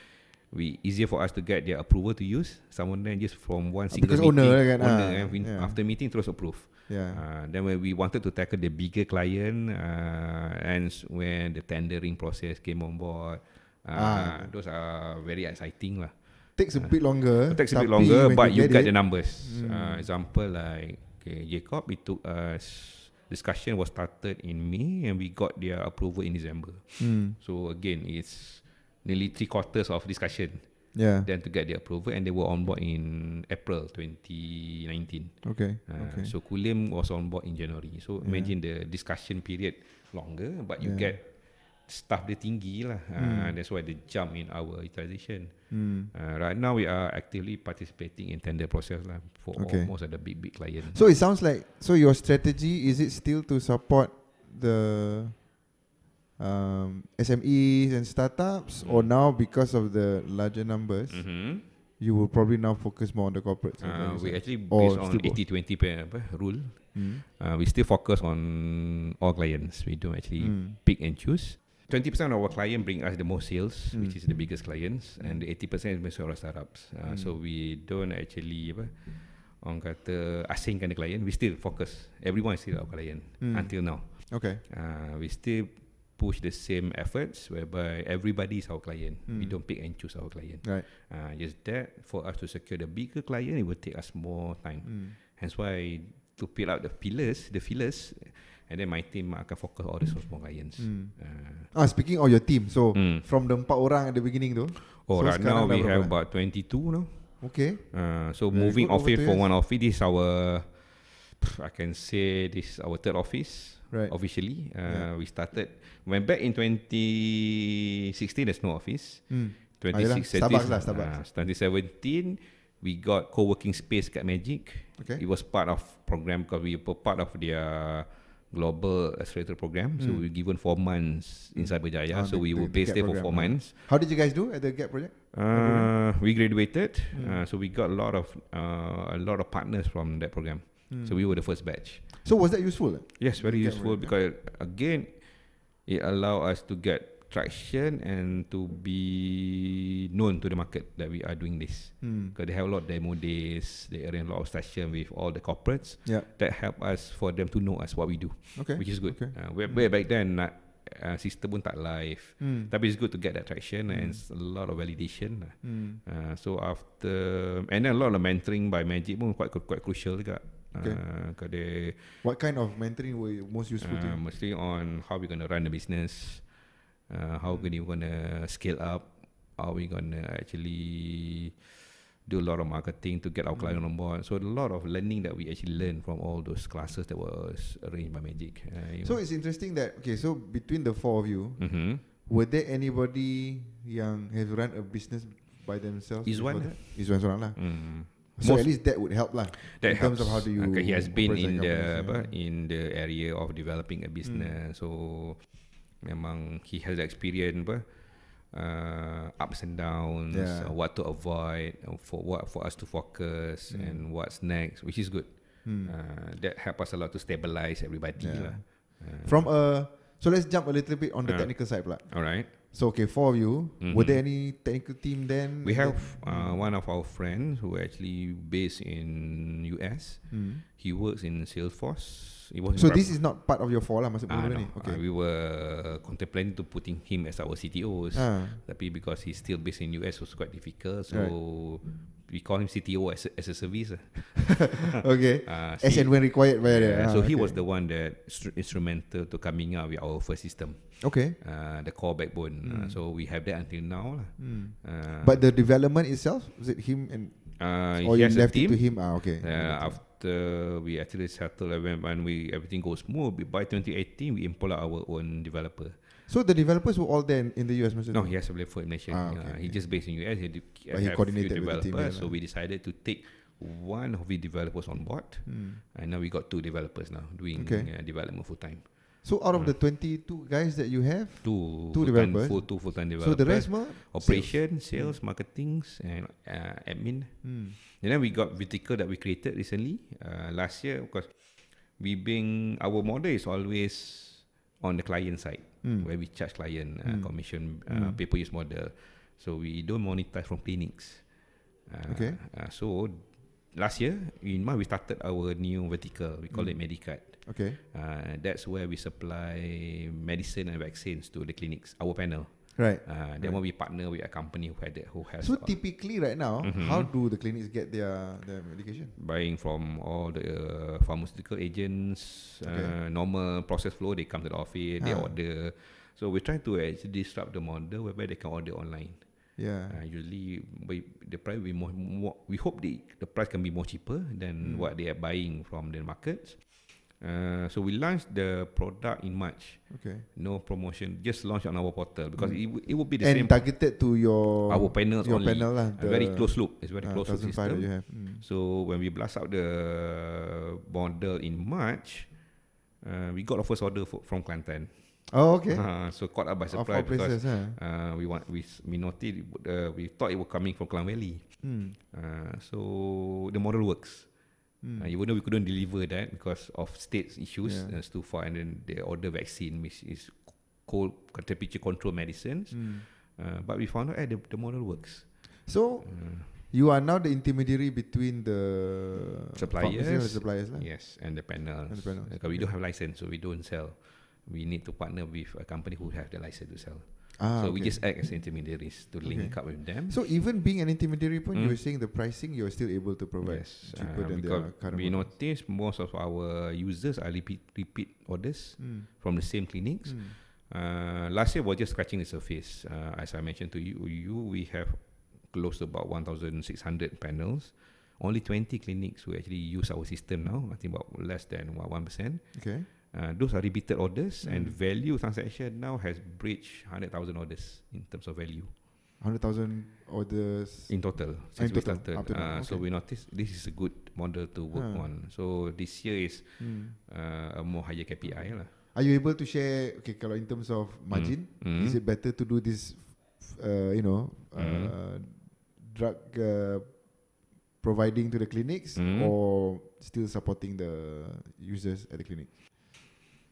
easier for us to get their approval to use. Some of them just from one single because meeting. owner kan, After meeting, terus approve. Yeah. Then when we wanted to tackle the bigger client, and when the tendering process came on board, those are very exciting lah. Takes a bit longer. It takes a bit tapi longer, when but you get it, the numbers. Example like Jacob, it took us. Discussion was started in May and we got their approval in December. So again, it's nearly 3/4 of discussion. Yeah. Then to get the approval, and they were on board in April 2019. Okay. So Kulim was on board in January. So imagine the discussion period longer, but you get staff dia tinggi lah. That's why the jump in our utilization. Right now we are actively participating in tender process lah for most of the big clients. So it sounds like, so your strategy, is it still to support the SMEs and startups, or now because of the larger numbers, you will probably now focus more on the corporates? We actually based on 80-20 rule. We still focus on all clients. We don't actually pick and choose. 20% of our client bring us the most sales, which is the biggest clients, and the 80% is most of our startups. So we don't actually orang kata asingkan the client. We still focus. Everyone is still our client until now. Okay. We still push the same efforts whereby everybody is our client. We don't pick and choose our client. Right. Just that for us to secure the bigger client, it will take us more time. Hence why to fill out the fillers, and then my team akan focus all the small clients. Speaking of your team, so from the 4 orang at the beginning tu, so right now we dah have berapa? about 22 now. Okay. So Very moving good, over office 2 from years. one office, this is our, I can say this is our third office. Right. Officially. We started, when back in 2016 there's no office. 2016, Starbucks. 2017 we got co-working space kat Magic. Okay. It was part of program because we were part of their global accelerator program. So we were given 4 months in Cyberjaya. So we were based there for 4 months. How did you guys do at the GAP project? We graduated, so we got a lot of partners from that program. So we were the first batch. So was that useful? Yes, very GAP useful project, because again, it allowed us to get traction and to be known to the market that we are doing this. Because they have a lot of demo days, they arrange a lot of sessions with all the corporates that help us for them to know us what we do, which is good. Okay. Way back then, system pun tak live, tapi it's good to get that traction and a lot of validation. So after, and then a lot of mentoring by Magic pun quite crucial juga. What kind of mentoring were you most useful to you? Mostly on how we're going to run the business, how we're going to scale up, how we're going to actually do a lot of marketing to get our client on board. So a lot of learning that we actually learned from all those classes that was arranged by Magic. So it's interesting that, okay, so between the four of you, were there anybody yang has run a business by themselves? Izwan. Izwan seorang lah. So at least that would help lah. That in terms of how do you. Okay, he has been operate in like the companies, in the area of developing a business. So memang he has experience ups and downs, what to avoid, for us to focus, and what's next, which is good. That help us a lot to stabilize everybody lah. So let's jump a little bit on the technical side pula. All right. So okay, four of you, were there any technical team then? We have one of our friends who actually based in US. He works in Salesforce. So this is not part of your four lah, maksud no. ni? Okay. We were contemplating to putting him as our CTOs. Tapi because he's still based in US, it was quite difficult. So we call him CTO as a service. Okay. As and when required by so he was the one that instrumental to coming out with our first system. Okay. The core backbone. So we have that until now. But the development itself, was it him and or you left it to him? Okay. After we actually settled when everything goes smooth, by 2018 we employ our own developer. So the developers were all there in the US? No, he has a for Malaysia. He just based in US. He coordinated with the team. So we decided to take one of the developers on board, and now we got 2 developers now doing development full time. So out of the 22 guys that you have, two developers, full-time developers. So the rest more operation, sales, marketing, and admin. And then we got vertical that we created recently last year, because our model is always on the client side, where we charge client commission pay-per-use model. So we don't monetize from clinics. So last year in March we started our new vertical. We call it MeDKad. Okay. That's where we supply medicine and vaccines to the clinics, our panel. Right. Then when we partner with a company who has. So typically right now, how do the clinics get their medication? Buying from all the pharmaceutical agents, normal process flow. They come to the office, they order. So we're trying to actually disrupt the model whereby they can order online. Usually the price will be more. We hope the price can be more cheaper than what they are buying from the markets. So we launched the product in March. Okay. No promotion, just launched on our portal because it would be the same. And targeted to our panels only. Panel lah, a very close loop. It's very close loop system. You have. So when we blast out the model in March, we got our first order from Kelantan. Oh, okay. So caught up by surprise because we noticed we thought it was coming from Klang Valley. So the model works. Even though we couldn't deliver that because of state issues, it's too far, and then they order vaccine, which is cold temperature control medicines. But we found out the model works. So you are now the intermediary between the suppliers, yes, and the panels. Because we don't have license, so we don't sell. We need to partner with a company who have the license to sell. So we just act as intermediaries to link up with them. So even being an intermediary point, you were saying the pricing you're still able to provide cheaper than their current. We notice most of our users are repeat orders from the same clinics. Last year was just scratching the surface. As I mentioned to you, we have close to about 1,600 panels. Only 20 clinics who actually use our system now. I think about less than 1%. Okay. Those are repeated orders, and value transaction now has breached 100,000 orders in terms of value. 100,000 orders in total since we started. So we noticed this is a good model to work on. So this year is a more higher KPI lah. Are you able to share? Okay, kalau in terms of margin, is it better to do this, drug providing to the clinics, or still supporting the users at the clinic?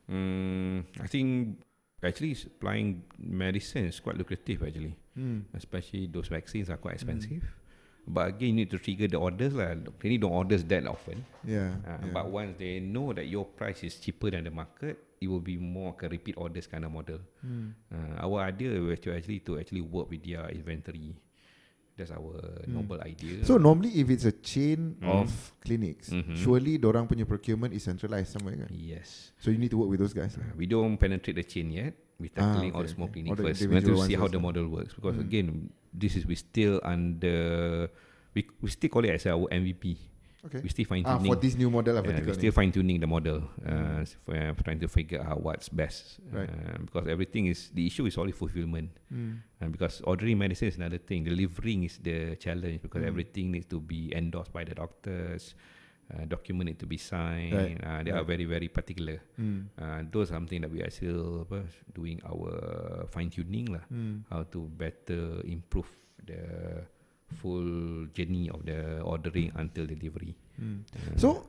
I think actually supplying medicine is quite lucrative actually, especially those vaccines are quite expensive. But again, you need to trigger the orders lah. They don't orders that often. But once they know that your price is cheaper than the market, it will be more like a repeat orders kind of model. Our idea was to actually work with their inventory. That's our noble idea. So normally if it's a chain of clinics, surely dorang punya procurement is centralized somewhere kan? Yes. So you need to work with those guys. We don't penetrate the chain yet. We're tackling all the small clinics first. We want to see how the model works because again, we we still call it as our MVP. Okay. We still fine tuning. For this new model of we vertical. still fine tuning the model, trying to figure out what's best. Right. Because the issue is only fulfillment. Because ordering medicine is another thing. Delivering is the challenge because everything needs to be endorsed by the doctors. Document need to be signed. Right. They are very, very particular. Those are something that we are still doing our fine tuning lah. How to better improve the full journey of the ordering until delivery. So,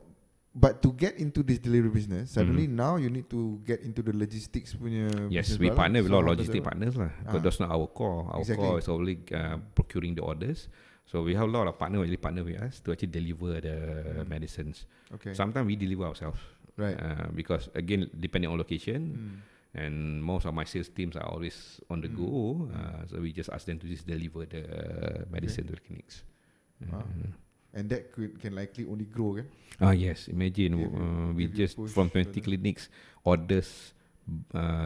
but to get into this delivery business, suddenly now you need to get into the logistics punya. Yes, business we lah. partner with a So lot of how does logistic that work? partners lah. But that's not our core. Our core is only procuring the orders. So we have a lot of partners who actually partner with us to actually deliver the medicines. Okay. Sometimes we deliver ourselves. Right. Because again, depending on location, and most of my sales teams are always on the go. So we just ask them to just deliver the medicine to the clinics. Wow. And that can likely only grow, kan? Yes, imagine we if you just push from 20 further. clinics orders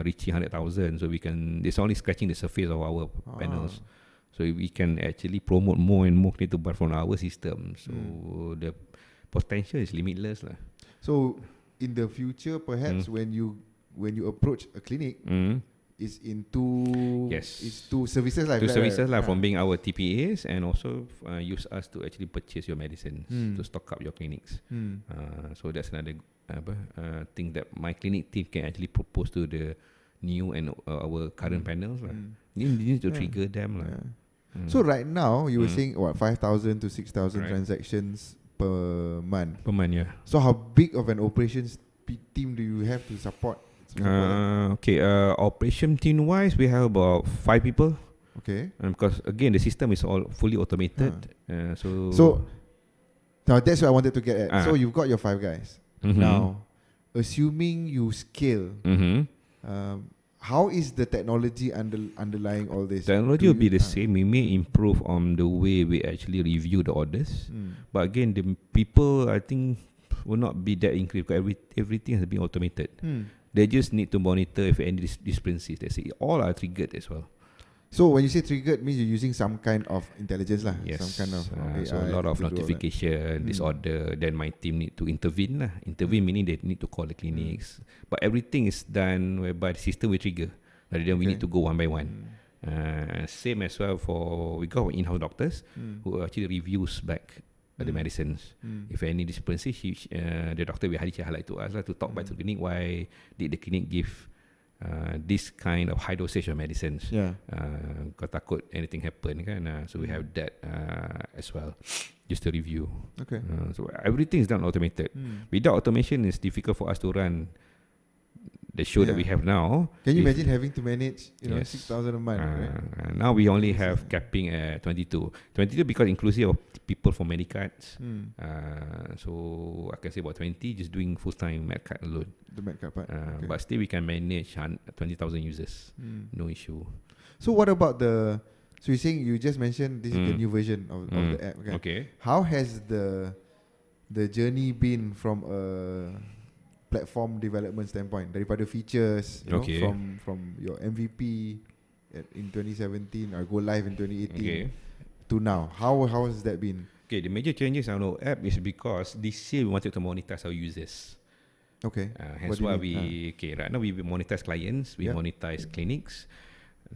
reaching 100,000. So we can, it's only scratching the surface of our panels. So we can actually promote more and more clinic to buy from our system. So the potential is limitless lah. So in the future, perhaps when you approach a clinic, it's into services lah. To services lah, from being our TPAs and also use us to actually purchase your medicines to stock up your clinics. So that's another thing that my clinic team can actually propose to the new and our current panels lah. You need to trigger them lah. So right now you were saying 5,000 to 6,000 transactions per month. Per month, yeah. So how big of an operations team do you have to support? Operation team wise, we have about 5 people. Okay. Because again, the system is all fully automated. So now that's what I wanted to get at. So you've got your 5 guys. Now, assuming you scale, how is the technology underlying all this? Technology will be the same. We may improve on the way we actually review the orders. But again, the people, I think, will not be that increased because everything has been automated. They just need to monitor if any discrepancies. They say all are triggered as well. So when you say triggered, means you're using some kind of intelligence lah. Yes. Some kind of AI so a lot of notification, disorder. Then my team need to intervene lah. Intervene meaning they need to call the clinics. But everything is done whereby the system will trigger. Rather than we need to go one by one. Same as well for we got in-house doctors who actually reviews back the medicines. If any discrepancy, the doctor will highlight to us to talk back to the clinic. Why did the clinic give this kind of high dosage of medicines? Kau takut anything happen kan? So we have that as well, just to review. Okay. So everything is done automated. Without automation, it's difficult for us to run the show that we have now. Can you imagine having to manage 6,000 a month? Right? Now we only have capping at 22. 22 because inclusive of people from MeDKad. So I can say about 20 just doing full-time MeDKad alone. The MeDKad part. But still we can manage 20,000 users. No issue. So what about so you're saying you just mentioned this is the new version of the app. Okay. How has the journey been from a platform development standpoint, daripada features, you know, from your MVP in 2017 or go live in 2018 to now? How has that been? Okay, the major changes on our app is because this year we wanted to monetize our users. Okay. Hence why right now we monetize clients, we monetize clinics.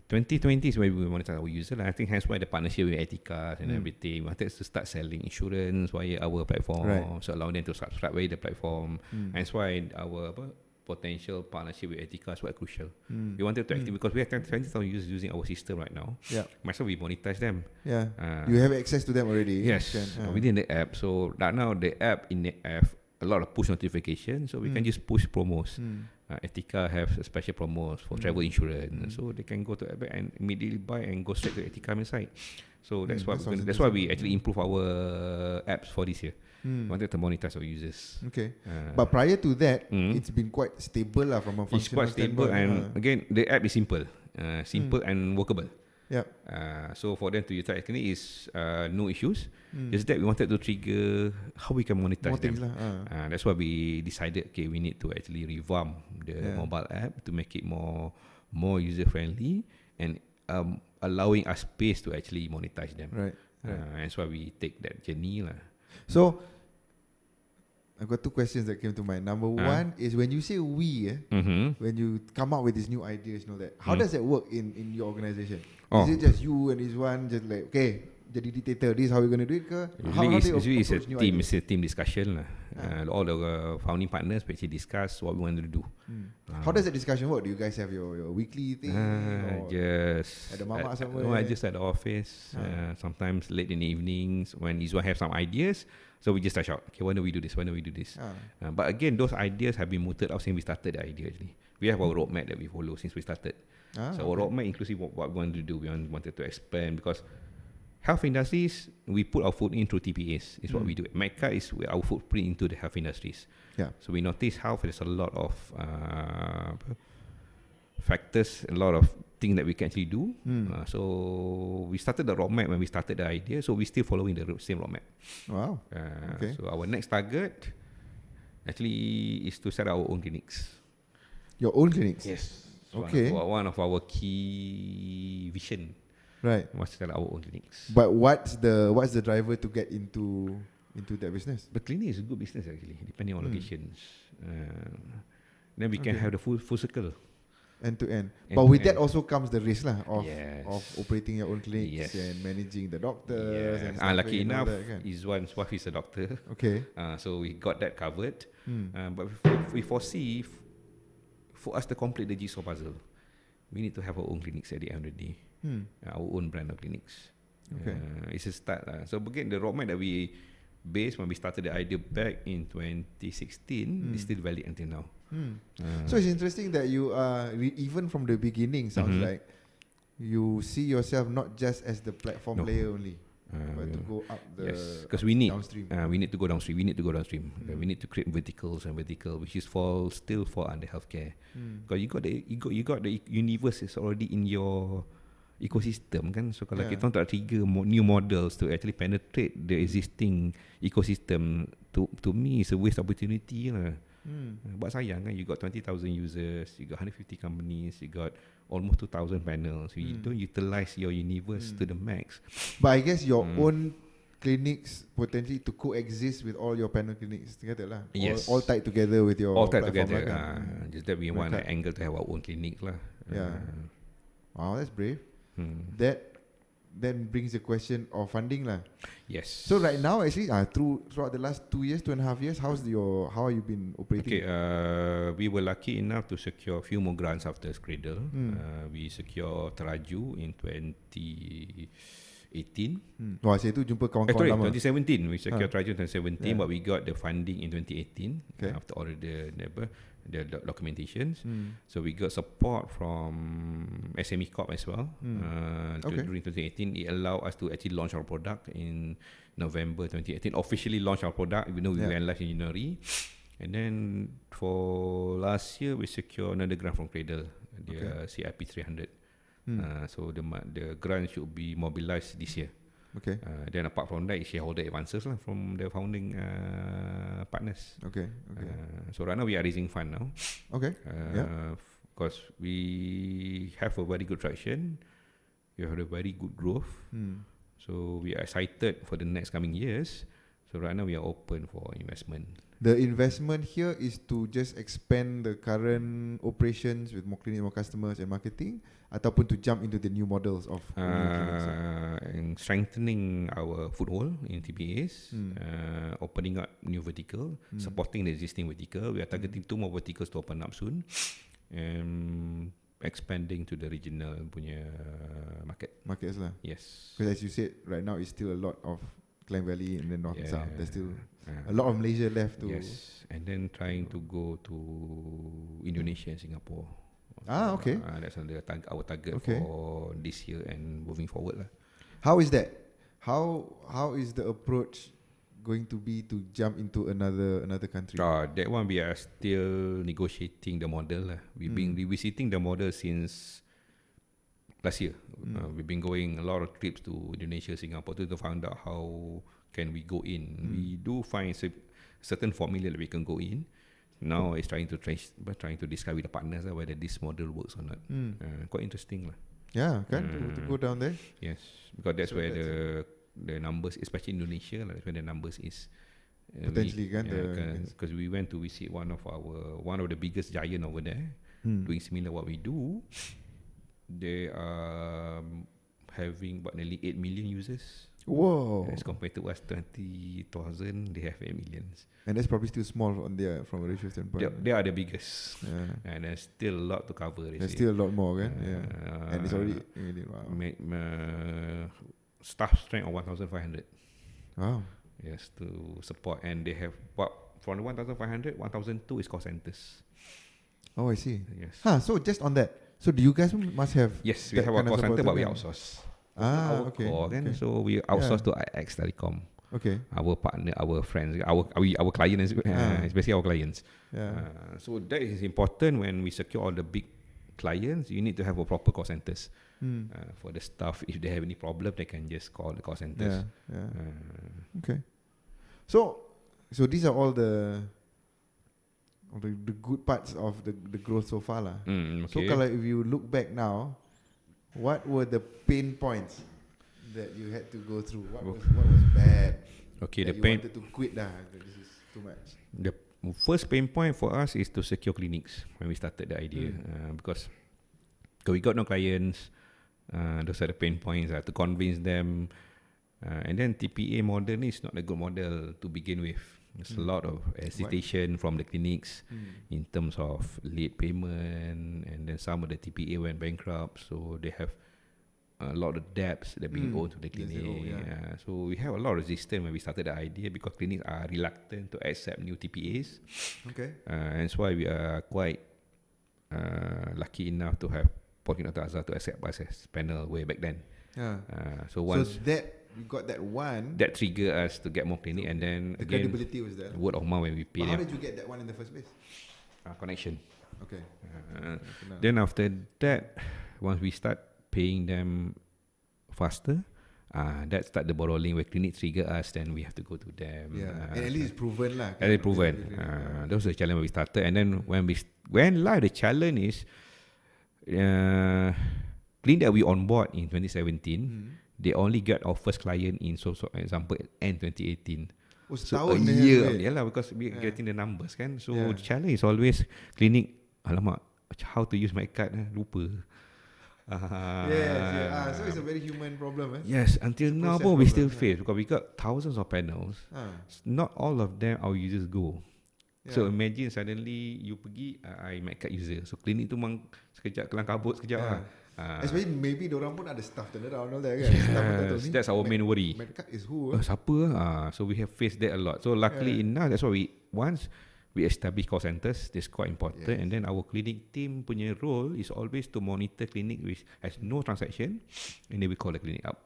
2020 is where we monetize our user. I think hence why the partnership with MeDKad and everything. We wanted to start selling insurance via our platform, so allow them to subscribe via the platform. Hence why our potential partnership with MeDKad is quite crucial. We wanted to activate because we have 20,000 users using our system right now. Might as well we monetize them. You have access to them already. Yes, within the app. So right now the app in the app a lot of push notifications, so we can just push promos. Etika have special promos for travel insurance, so they can go to app and immediately buy and go straight to Etika website. So that's why we actually improve our apps for this year. Wanted to monetize our users. Okay, but prior to that, it's been quite stable lah from a functional It's quite stable and again the app is simple, and workable. So for them to utilize clinic is no issues. Just that we wanted to trigger how we can monetize them. That's why we decided we need to actually revamp the mobile app to make it more user friendly and allowing us space to actually monetize them. Right. That's why we take that journey lah. So I've got two questions that came to mind. Number one is when you say we, when you come up with these new ideas and all that, how does that work in your organization? Is it just you and Izwan just like, okay, jadi dictator, this is how we're going to do it? Usually it's a team discussion lah. All the founding partners actually discuss what we want to do. How does that discussion work? Do you guys have your weekly thing? Just at the mama somewhere? No, just at the office. Sometimes late in the evenings when Izwan have some ideas. So we just touch out. Okay, why don't we do this? Why don't we do this? But again, those ideas have been mooted out since we started the idea. Actually, we have our roadmap that we follow since we started. So our roadmap inclusive what we want to do. We wanted to expand because health industries, we put our foot in through TPAs. Is what we do. MeDKad is our footprint into the health industries. So we notice health. There's a lot of factors, a lot of things that we can actually do. So we started the roadmap when we started the idea. So we're still following the same roadmap. Wow. So our next target actually is to set our own clinics. Your own clinics? Yes. Okay. One of our key vision. Right. Was to set our own clinics. But what's the driver to get into that business? The clinic is a good business actually, depending on locations. Then we can have the full circle. End to end. But with that also comes the risk of operating your own clinics and managing the doctors. And lucky enough, Izwan's wife is a doctor. Okay. So we got that covered. But we foresee for us to complete the jigsaw puzzle, we need to have our own clinics at the end of the day. Our own brand of clinics. Okay. It's a start. So again, the roadmap that we based when we started the idea back in 2016 is still valid until now. So it's interesting that you are even from the beginning sounds like you see yourself not just as the platform layer only, but to go up the because we need downstream. We need to go downstream. We need to go downstream. We need to create verticals and vertical, which is still fall under healthcare. Because you got the universe is already in your ecosystem kan. So kalau kita tak trigger new models to actually penetrate the existing ecosystem, to me it's a waste opportunity lah. But sayang kan, you got 20,000 users, you got 150 companies, you got almost 2,000 panels. You don't utilize your universe to the max. But I guess your own clinics potentially to coexist with all your panel clinics together lah. Yes. All tied together with your all tied platform together. Lah, Just that we want an angle to have our own clinic lah. Wow, that's brave. That then brings the question of funding lah. Yes. So right now actually throughout the last 2.5 years, how have you been operating? Okay, we were lucky enough to secure a few more grants after Cradle. We secure Teraju in 2018. Wah, saya tu jumpa kawan-kawan lama. 2017 we secured Teraju in 2017, but we got the funding in 2018 after all the documentations. So we got support from SME Corp as well. During 2018, it allowed us to actually launch our product in November 2018. Officially launch our product, even though we went live in January. And then for last year, we secured another grant from Cradle, the CIP 300. So the grant should be mobilized this year. Okay. Then apart from that, shareholder advances lah from the founding partners. Okay. So right now we are raising fund now. Okay. Because we have a very good traction, we have a very good growth. So we are excited for the next coming years. So right now we are open for investment. The investment here is to just expand the current operations with more clinics, more customers and marketing, ataupun to jump into the new models of and strengthening our foothold in TPAs, opening up new vertical, supporting the existing vertical. We are targeting 2 more verticals to open up soon, and expanding to the regional punya markets lah. Yes. Because as you said, right now it's still a lot of Klang Valley and then North and South. There's still a lot of Malaysia left to. Yes, and then trying to go to Indonesia and Singapore. Okay. That's our target for this year and moving forward lah. How is that? How is the approach going to be to jump into another country? That one we are still negotiating the model lah. We've been revisiting the model since last year. We've been going a lot of trips to Indonesia, Singapore to find out how can we go in. We do find certain formula that we can go in. Now it's trying to discuss with the partners whether this model works or not. Quite interesting lah. Yeah, to go down there. Yes, because that's where the numbers, especially Indonesia, like when the numbers is Potentially kan, because we went to visit one of the biggest giant over there, doing similar what we do. They are having about nearly 8 million users. Whoa. As compared to us 20,000, they have 8 millions. And that's probably still small from a ratio standpoint. They are the biggest. Yeah. And there's still a lot to cover. There's still a lot more kan. And it's already wow. Staff strength of 1,500. Wow. Yes, to support. And they have from 1,500, 1,002 is call centers. Oh, I see. Yes. So just on that, so do you guys must have? Yes, we have a call center, but we outsource. Okay. Okay. So we outsource to IX Telecom. Okay. Our partner, our friends, our clients, especially our clients. Yeah. So that is important when we secure all the big clients. You need to have a proper call centers for the staff. If they have any problem, they can just call the call centers. Okay. So these are all the good parts of the growth so far lah. Okay. So kalau if you look back now, what were the pain points that you had to go through? What was bad? Okay, that the you pain. wanted to quit dah. This is too much. The first pain point for us is to secure clinics when we started the idea, because we got no clients. Those are the pain points. To convince them, and then TPA model is not a good model to begin with. There's a lot of hesitation from the clinics in terms of late payment, and then some of the TPA went bankrupt, so they have a lot of debts that being owed to the clinic. So we have a lot of resistance when we started the idea because clinics are reluctant to accept new TPAs. Okay. And that's why we are quite lucky enough to have Polyclinic Dr. Azlan to accept us as panel way back then. So once that you got that one, that triggered us to get more clinic, and then the again credibility was there. word of mouth when we pay How them. did you get that one in the first place? Connection. Okay. Then after that, once we start paying them faster, that start the borrowing where clinic trigger us, then we have to go to them. And at least it's proven lah. At least proven. That was the challenge when we started, and then when live, the challenge is clinic that we on board in 2017. They only got our first client in example end 2018. So a year, because we are getting the numbers kan. So the challenge is always clinic. Alamak, how to use MeDKad? Lupa. So it's a very human problem. Yes, until now we still face because we got thousands of panels. Not all of them our users go. So imagine suddenly you pergi, I MeDKad user. So clinic tu memang sekejap kelang kabut sekejap lah. Especially maybe diorang pun ada staff turnaround all that kan. Yes, that's our main worry. MeDKad is who? Siapa? So we have faced that a lot. So luckily enough, that's why once we establish call centers, that's quite important. And then our clinic team punya role is always to monitor clinic which has no transaction, and then we call the clinic up.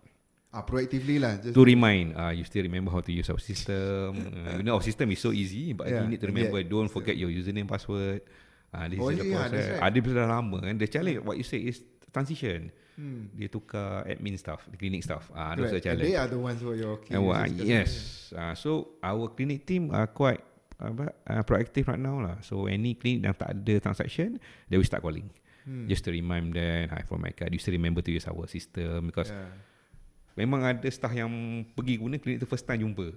Proactively lah. To remind, you still remember how to use our system. You know our system is so easy, but you need to remember, don't forget your username, password. This is the process. Dia sudah lama, and the challenge, what you say is transition. Dia tukar admin staff, the clinic staff. Those are the challenge. And they are the ones who are your key users. Yes. So our clinic team are quite proactive right now lah. So any clinic yang tak ada transaction, they will start calling. Just to remind them, hi from MeDKad, you still remember to use our system, because memang ada staff yang pergi guna klinik tu first time jumpa.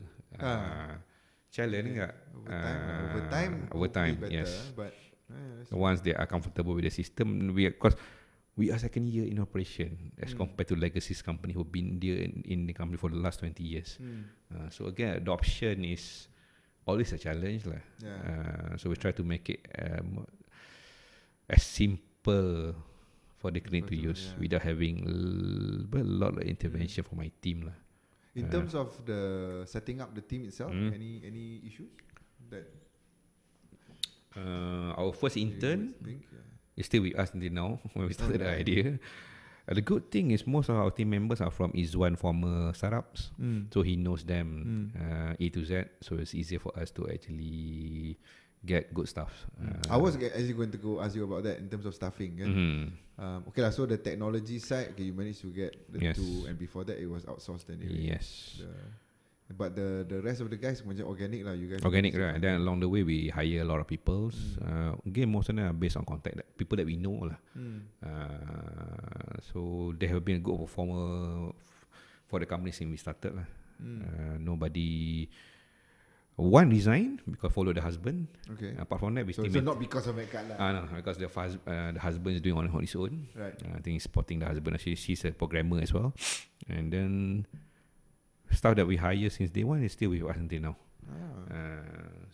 Challenge enggak? Over time, yes. But once they are comfortable with the system, because we are second year in operation as compared to legacy company who've been there in the company for the last 20 years. So again, adoption is always a challenge lah. So we try to make it as simple for the clinic to use without having a lot of intervention from my team lah. In terms of the setting up the team itself, any issues that our first intern is still with us until now when we started the idea. The good thing is most of our team members are from Azlan former startups, so he knows them A to Z, so it's easier for us to actually get good stuff. I was actually going to go ask you about that in terms of staffing. Okay lah, so the technology side, you managed to get the two, and before that it was outsourced anyway. Yes. But the rest of the guys macam organic lah, you guys. Organic right, and then along the way we hire a lot of people. Again, most of them are based on contact, people that we know lah. So they have been a good performer for the company since we started lah. Nobody. One resigned because follow the husband. Okay. Apart from that, we So still not because of MeDKad lah. no, because the husband is doing on his own. Right. I think he's supporting the husband. She's a programmer as well. And then staff that we hire since day one is still with us until now.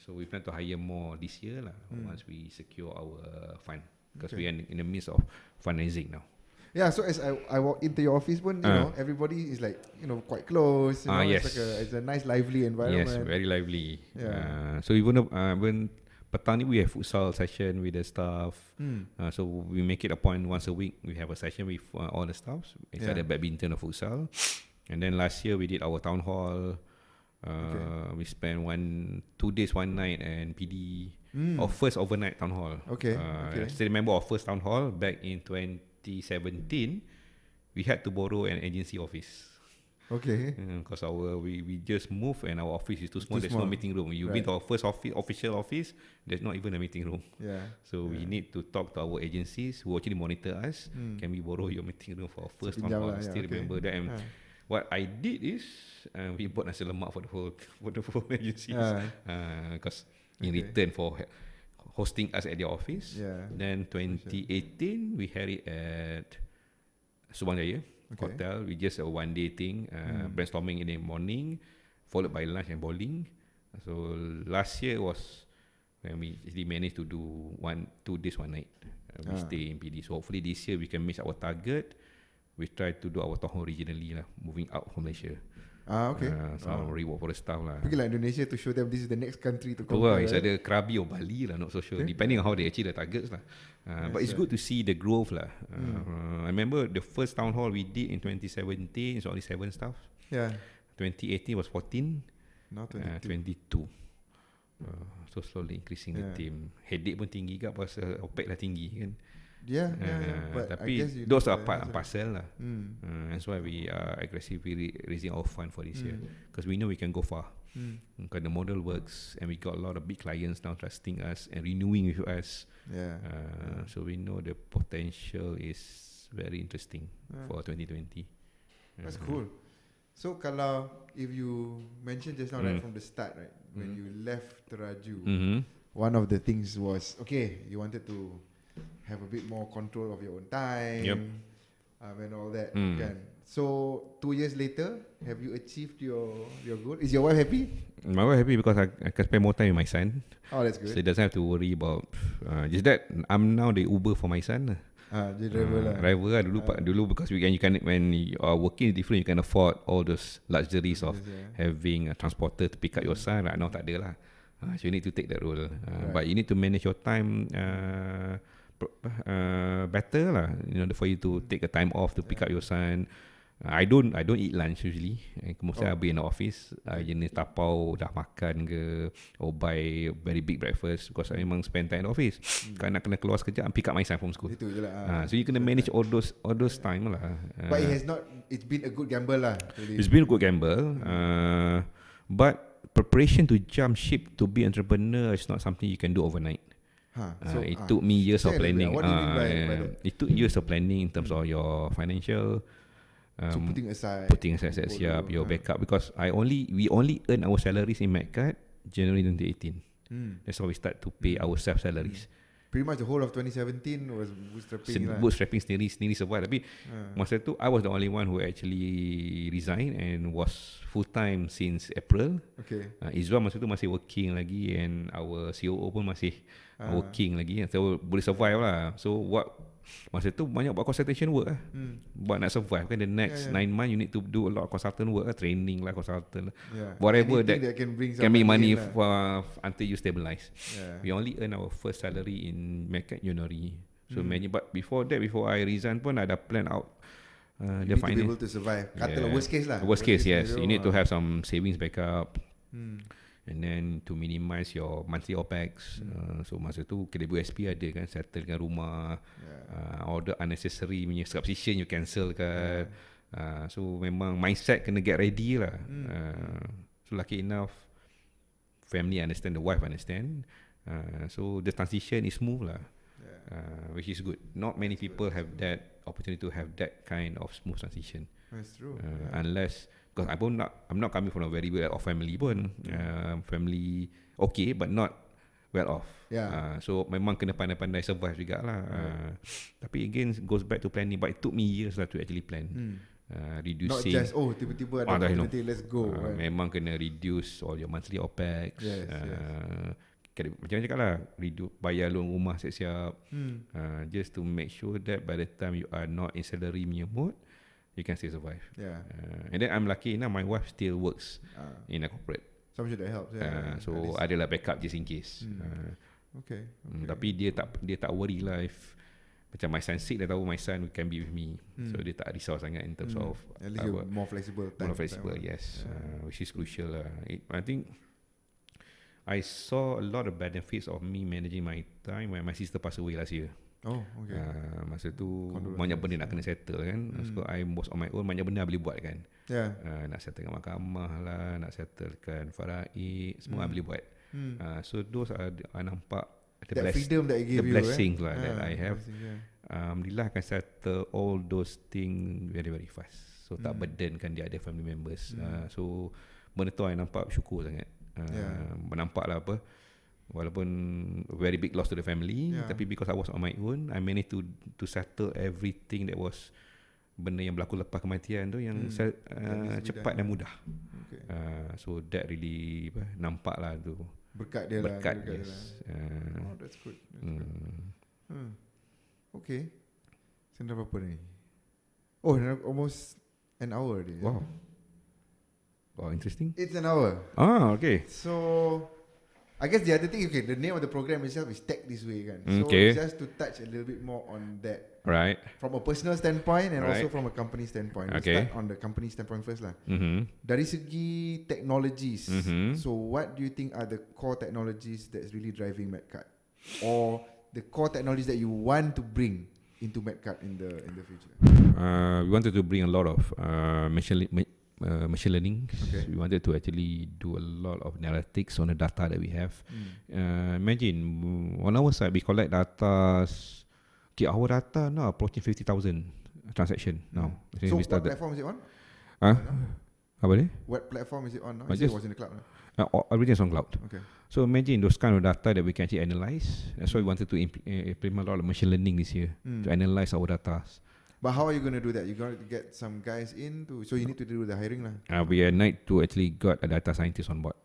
So we plan to hire more this year lah, once we secure our fund. Because we are in the midst of fundraising now. Yeah, so as I walk into your office pun, you know, everybody is like, you know, quite close. You know, yes. It's a nice, lively environment. Yes, very lively. Yeah. So even when petang ni we have futsal session with the staff. So we make it a point once a week. We have a session with all the staffs. It's either badminton or futsal. And then last year we did our town hall. We spent 2 days, 1 night and PD. Our first overnight town hall. Okay. I still remember our first town hall back in 2017. We had to borrow an agency office. Okay. Because we just moved and our office is too small. There's no small. meeting room. You've been to our first official office. There's not even a meeting room. Yeah. So we need to talk to our agencies who actually monitor us. Can we borrow your meeting room for our first town hall? I still remember that. And what I did is we bought nasi lemak for the whole agencies. Because in return for hosting us at their office. Then 2018 we had it at Subang Jaya Hotel. We just a 1 day thing, brainstorming in the morning, followed by lunch and bowling. So last year was when we actually managed to do 2 days 1 night. We stay in PD. So hopefully this year we can miss our target. We try to do our town hall regionally lah, moving out from Malaysia. Okay. Some reward for the staff lah. Pergi lah Indonesia to show them this is the next country to Well, conquer. it's either Krabi or Bali lah, not so sure. Depending on how they achieve the targets lah. But it's good to see the growth lah. I remember the first town hall we did in 2017, it's only 7 staff. Yeah. 2018 was 14. Now 22. 22. So slowly increasing the team. Headache pun tinggi kat pasal OPEC dah tinggi kan. Yeah. But Tapi I guess those are part and parcel lah. Mm. That's why we are aggressively raising our fund for this year, because we know we can go far. Because the model works and we got a lot of big clients now trusting us and renewing with us. So we know the potential is very interesting for 2020. That's cool. So kalau if you mentioned just now right from the start, right, when you left Teraju, one of the things was you wanted to have a bit more control of your own time, and all that. Kan? So 2 years later, have you achieved your goal? Is your wife happy? My wife happy because I can spend more time with my son. Oh, that's good. So he doesn't have to worry about just that. I'm now the Uber for my son. Jadi driver lah. Driver lah dulu because you can when you are working is different, you can afford all those luxuries of having a transporter to pick up your son. Right now tak ada lah. So you need to take that role. But you need to manage your time better lah. In order for you to take a time off to pick up your son. I don't eat lunch usually. Mostly I'll be in the office. Jenis tapau dah makan ke, or buy very big breakfast because I memang spend time in the office. Kalau nak kena keluar sekejap and pick up my son from school. Itu je lah. So you kena manage all those time lah. But it's been a good gamble lah. Really. It's been a good gamble. But preparation to jump ship to be entrepreneur is not something you can do overnight. It took me years of planning. What do you mean by that? It took years of planning in terms of your financial. So putting aside your backup, because we only earn our salaries in MeDKad January 2018. That's how we start to pay ourselves salaries. Pretty much the whole of 2017 was bootstrapping. Bootstrapping sendiri survive. Tapi masa tu I was the only one who actually resigned and was full time since April. Izwan masa tu masih working lagi and our COO pun masih working lagi. So boleh survive lah. So masa tu banyak buat consultation work lah. Buat nak survive kan. The next 9 months you need to do a lot of consultant work lah, training lah, consultant whatever that can make money until you stabilize. We only earn our first salary in MeDKad January. So but before I resign pun I dah plan out you need to be able to survive. Katalah worst case lah. Worst case, yes. You need to have some savings backup. And then to minimize your monthly OPEX. So masa tu KWSP ada kan, settlekan rumah, all the unnecessary punya subscription you cancel kan. So memang mindset kena get ready lah. So lucky enough family understand, the wife understand. So the transition is smooth lah. Which is good. Not many people have that opportunity to have that kind of smooth transition. That's true. Unless, because I'm not coming from a very well off family pun. Family okay but not well off. So memang kena pandai-pandai survive juga lah. Tapi again goes back to planning, but it took me years lah to actually plan. Reducing. Not just tiba-tiba ada opportunity, let's go. Memang kena reduce all your monthly OPEX. Macam cakap lah, bayar loan rumah siap-siap. Just to make sure that by the time you are not in salary mode, you can still survive. And then I'm lucky now, my wife still works in a corporate. Some should help. So adalah backup just in case. Okay. Tapi dia tak worry lah if macam my son sick, dia tahu my son can be with me. So dia tak risau sangat in terms of at least you're more flexible. Yes. Which is crucial lah. I think I saw a lot of benefits of me managing my time when my sister passed away last year. Okay. Masa tu banyak benda nak kena settle kan. So I was on my own, banyak benda boleh buat kan. Nak settlekan mahkamah lah, nak settlekan faraid, semua boleh buat. So those are I nampak that freedom that it gave you, blessings lah that I have. Alhamdulillah, I can settle all those things very very fast. So tak burdenkan the other family members. So benda tu I nampak syukur sangat. Nampak lah apa, walaupun very big loss to the family, tapi because I was on my own, I managed to settle everything that was benda yang berlaku lepas kematian tu yang cepat dan mudah. So that really nampak lah tu berkat dia lah. Yes. That's good. Okay. Senda berapa ni? Almost an hour already. Wow, interesting. It's an hour. Okay. So I guess the other thing, the name of the program itself is Tech This Way kan. So just to touch a little bit more on that. Right. From a personal standpoint and also from a company standpoint. We'll start on the company standpoint first lah. Dari segi technologies, so what do you think are the core technologies that's really driving MeDKad? Or the core technologies that you want to bring into MeDKad in the future? We wanted to bring a lot of machine learning. We wanted to actually do a lot of analytics on the data that we have. Imagine on our side we collect data. Our data now approaching 50,000 transaction now. So what platform is it on? Apa ni? What platform is it on now? It was in the cloud. Everything is on cloud. So imagine those kind of data that we can actually analyze. That's why we wanted to implement a lot of machine learning this year to analyze our data. But how are you going to do that? You're going to get some guys in so you need to do the hiring lah. We need to actually got a data scientist on board.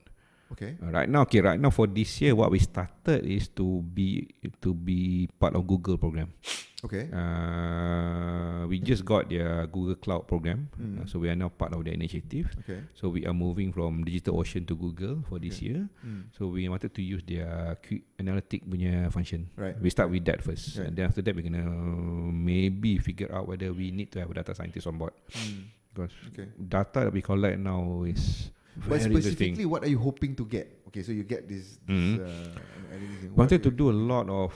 Right now for this year, what we started is to be part of Google program. We just got their Google Cloud program, so we are now part of the initiative. So we are moving from DigitalOcean to Google for this year. So we wanted to use their analytic punya function. We start with that first, and then after that we're gonna maybe figure out whether we need to have a data scientist on board. Because data that we collect now is but specifically, what are you hoping to get? So you get this wanted to do a lot of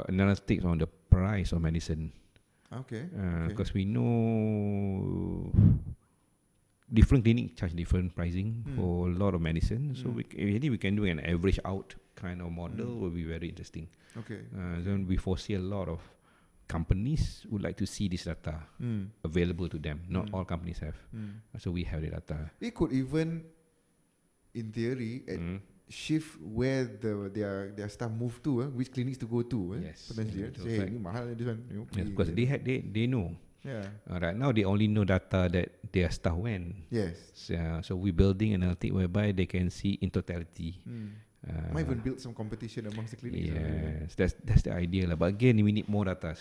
analytics on the price of medicine. Because we know different clinics charge different pricing for a lot of medicine. So we can do an average out kind of model will be very interesting. Then we foresee a lot of companies would like to see this data available to them. Not all companies have. So we have the data. It could even, in theory, shift where their staff move to, which clinics to go to. Potentially, say, hey, mahal this one. Because they know. Right now they only know data that their staff went. So we're building an analytic whereby they can see in totality. Might even build some competition amongst the clinics. That's the idea lah. But again, we need more data.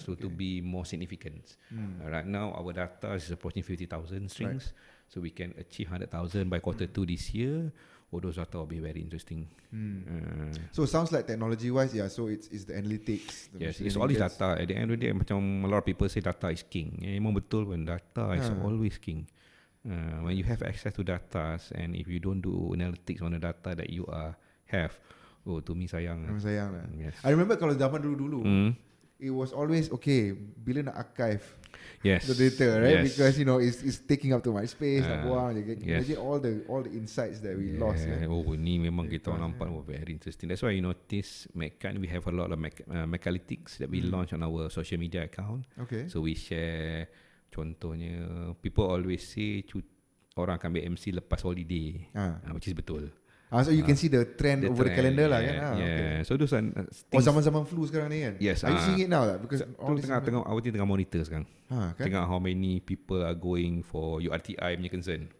To be more significant. Right now, our data is approaching 50,000 strings. So we can achieve 100,000 by quarter 2 this year. All those data will be very interesting. So it sounds like technology-wise, so it's the analytics. It's all this data. At the end of the day, macam a lot of people say data is king. Memang betul pun, data is always king. When you have access to data and if you don't do analytics on the data that you have, to me sayang. I remember kalau zaman dulu-dulu, it was always bila nak archive the data, right? Because it's taking up too much space. Imagine all the insights that we lost. Ni memang kita nampak very interesting. That's why you notice MeDKad, we have a lot of Mechalytics that we launch on our social media account. So we share Contohnya, people always say orang akan ambil MC lepas holiday, which is betul. So you can see the trend over the calendar lah kan. Okay. So those are things. Zaman-zaman flu sekarang ni kan. Yes. Are you seeing it now lah? Because all tengah monitor sekarang. Kan? Tengok how many people are going for URTI punya concern.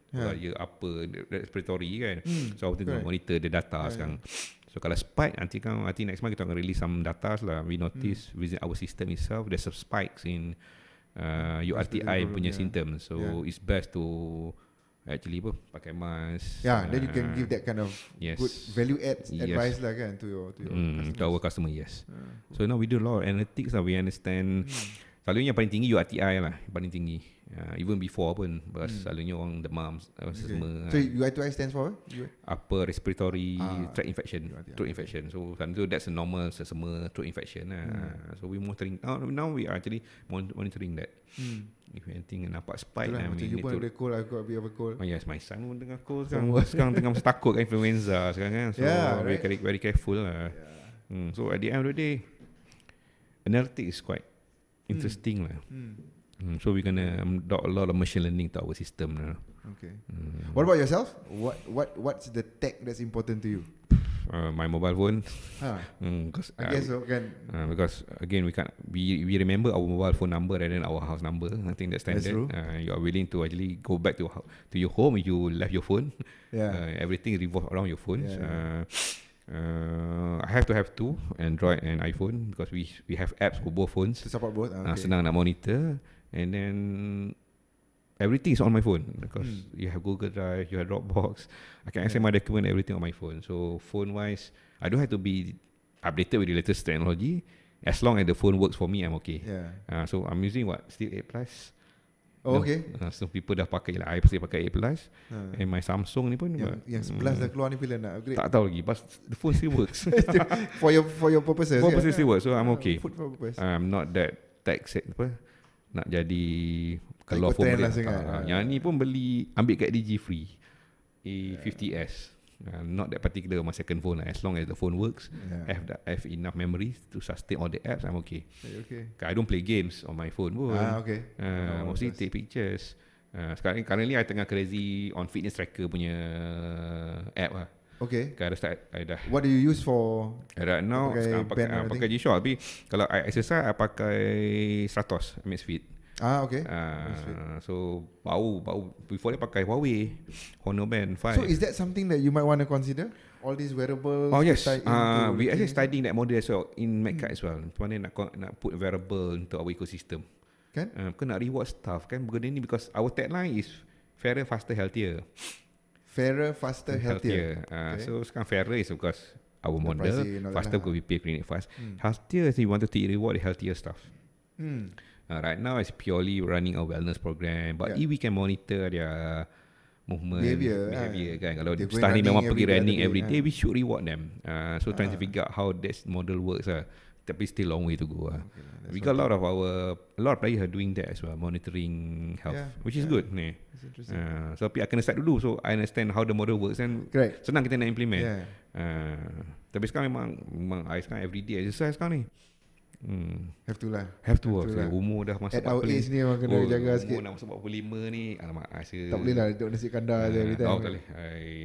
Apa respiratory kan. So awak tengah monitor the data sekarang. So kalau spike nanti next month kita akan release some data lah. We notice within our system itself there's some spikes in URTI punya symptoms. So it's best to actually pakai mask. Then you can give that kind of good value add advice lah kan to your customers. To our customer, yes. So now we do a lot of analytics lah. We understand. Selalunya yang paling tinggi URTI lah, paling tinggi. Even before pun, selalunya orang demam semua. So URTI stands for upper respiratory tract infection, throat infection. So that's a normal semua throat infection lah. So we monitoring. Now we are actually monitoring that. If anything nampak spike, macam you pun ada cold, aku a bit of a cold. Oh yes, my son pun tengah cold sekarang tengah takut kan influenza sekarang kan. So very careful lah. So at the end of the day, analytics is quite interesting lah. So we're gonna adopt a lot of machine learning to our system now. Okay. What about yourself? What's the tech that's important to you? My mobile phone. I guess so kan. Because again we remember our mobile phone number rather than our house number. I think that's standard. That's true. You are willing to actually go back to your home if you left your phone. Everything revolves around your phone. I have to have two, Android and iPhone, because we have apps for both phones to support both. Senang nak monitor. And then everything is on my phone, because you have Google Drive, you have Dropbox. I can access my document, everything on my phone. So phone wise, I don't have to be updated with the latest technology. As long as the phone works for me, I'm okay. So I'm using still 8 Plus. Okay. So people dah pakai lah. I pasti pakai 8 Plus. And my Samsung ni pun yang 11 dah keluar ni, bila nak upgrade? Tak tahu lagi, but the phone still works. for your purposes. For purposes still works, so I'm okay. For purpose. I'm not that tech set nak jadi kalau phone lah yang ni pun ambil kat DG free A50s. Not that particular my second phone lah. As long as the phone works, have enough memory to sustain all the apps, I'm okay. I don't play games on my phone pun. Mostly take pictures. Sekarang currently I tengah crazy on fitness tracker punya app lah. Okay. I dah. What do you use for? Right now sekarang pakai G-Shock, tapi kalau I exercise I pakai Stratos Amazfit. Okay. So bau before dia pakai Huawei Honor Band 5. So is that something that you might want to consider? All these wearables? Oh yes. We actually studying that model as well in MeDKad as well. Macam mana nak put wearable into our ecosystem. Kan? Nak reward staff kan benda ni, because our tagline is fairer, faster, healthier. Fairer, faster, healthier. So sekarang fairer is because our model, faster because we pay clinic fast. Healthier is we want to reward the healthier stuff. Right now it's purely running a wellness program, but if we can monitor their movement, behavior kan. Kalau staff ni memang pergi running every day, we should reward them. So trying to figure out how this model works tapi still long way to go. We got a lot of players are doing that as well, monitoring health, which is good ni. So I kena start dulu, so I understand how the model works, and senang kita nak implement. Tapi sekarang memang I sekarang everyday exercise sekarang ni. Have to lah. Umur dah masuk 45. At our age ni memang kena jaga sikit. Umur dah masuk 45 ni, alamak rasa tak boleh lah duduk nasi kandar je every time. Tak boleh.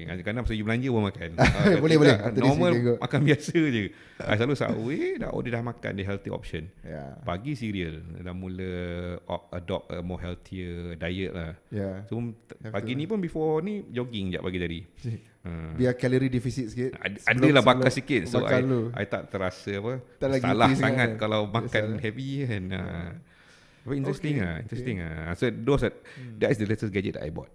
Nasi kandar pasal you belanja pun makan. Boleh. Normal makan biasa je. I selalu Subway dah makan the healthy option. Pagi cereal, dah mula adopt a more healthier diet lah. So pagi ni pun before ni jogging sekejap pagi tadi. Biar kalori deficit sikit. Adalah bakar sikit. So I tak terasa salah sangat kalau makan heavy kan. Very interesting. So that is the latest gadget that I bought.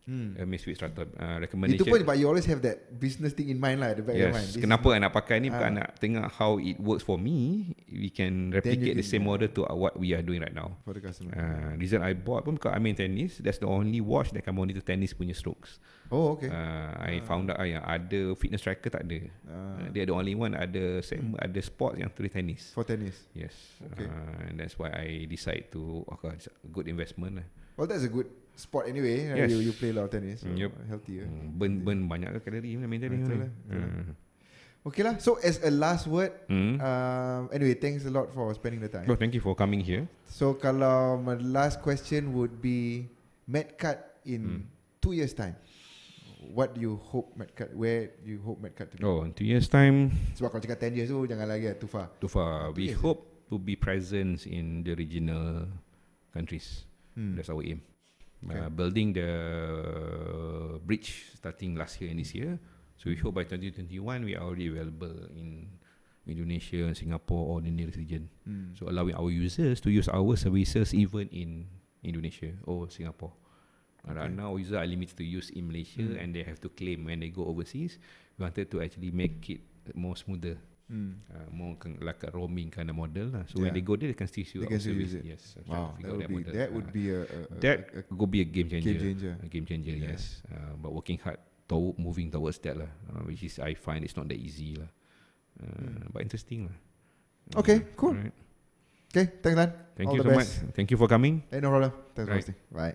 Amazfit Stratos recommendation. Itu pun, but you always have that business thing in mind lah, the back of your mind. Kenapa nak pakai ni bukan nak tengok how it works for me. We can replicate the same model to what we are doing right now for the customer. Reason I bought pun because I main tennis. That's the only watch that can monitor tennis punya strokes. Okay. I found out yang ada fitness tracker tak ada. Dia the only one ada sport yang tulis tennis. For tennis. Yes. And that's why I decide to good investment lah. Well, that's a good sport anyway. Yes. You play a lot of tennis, so healthier. Burn banyak kalori main tennis. Okay lah. So as a last word, Mm. anyway, thanks a lot for spending the time. Oh, thank you for coming here. So kalau my last question would be MeDKad in 2 years time. What do you hope MeDKad? Where do you hope MeDKad to be? Oh, in 2 years time, Sebab kalau cakap 10 years tu jangan lagi too far. too far. We years. hope to be present in the regional countries. That's our aim. Okay. Building the bridge starting last year and this year. So we hope by 2021 we are already available in Indonesia, Singapore or the nearest region. So allowing our users to use our services even in Indonesia or Singapore. Right now users are limited to use in Malaysia and they have to claim when they go overseas. We wanted to actually make it more smoother. More like a roaming kind of model lah. So when they go there, they can still use our service. Yes. Wow, that would be a could be a game changer. A game changer, Yeah. yes. But working hard, moving towards that lah, which is I find it's not that easy lah. But interesting lah. Okay, cool. Right. Okay, thanks, Lan. Thank All you the so best. much. Thank you for coming. Hey, no problem. Thanks for Right. hosting. Bye.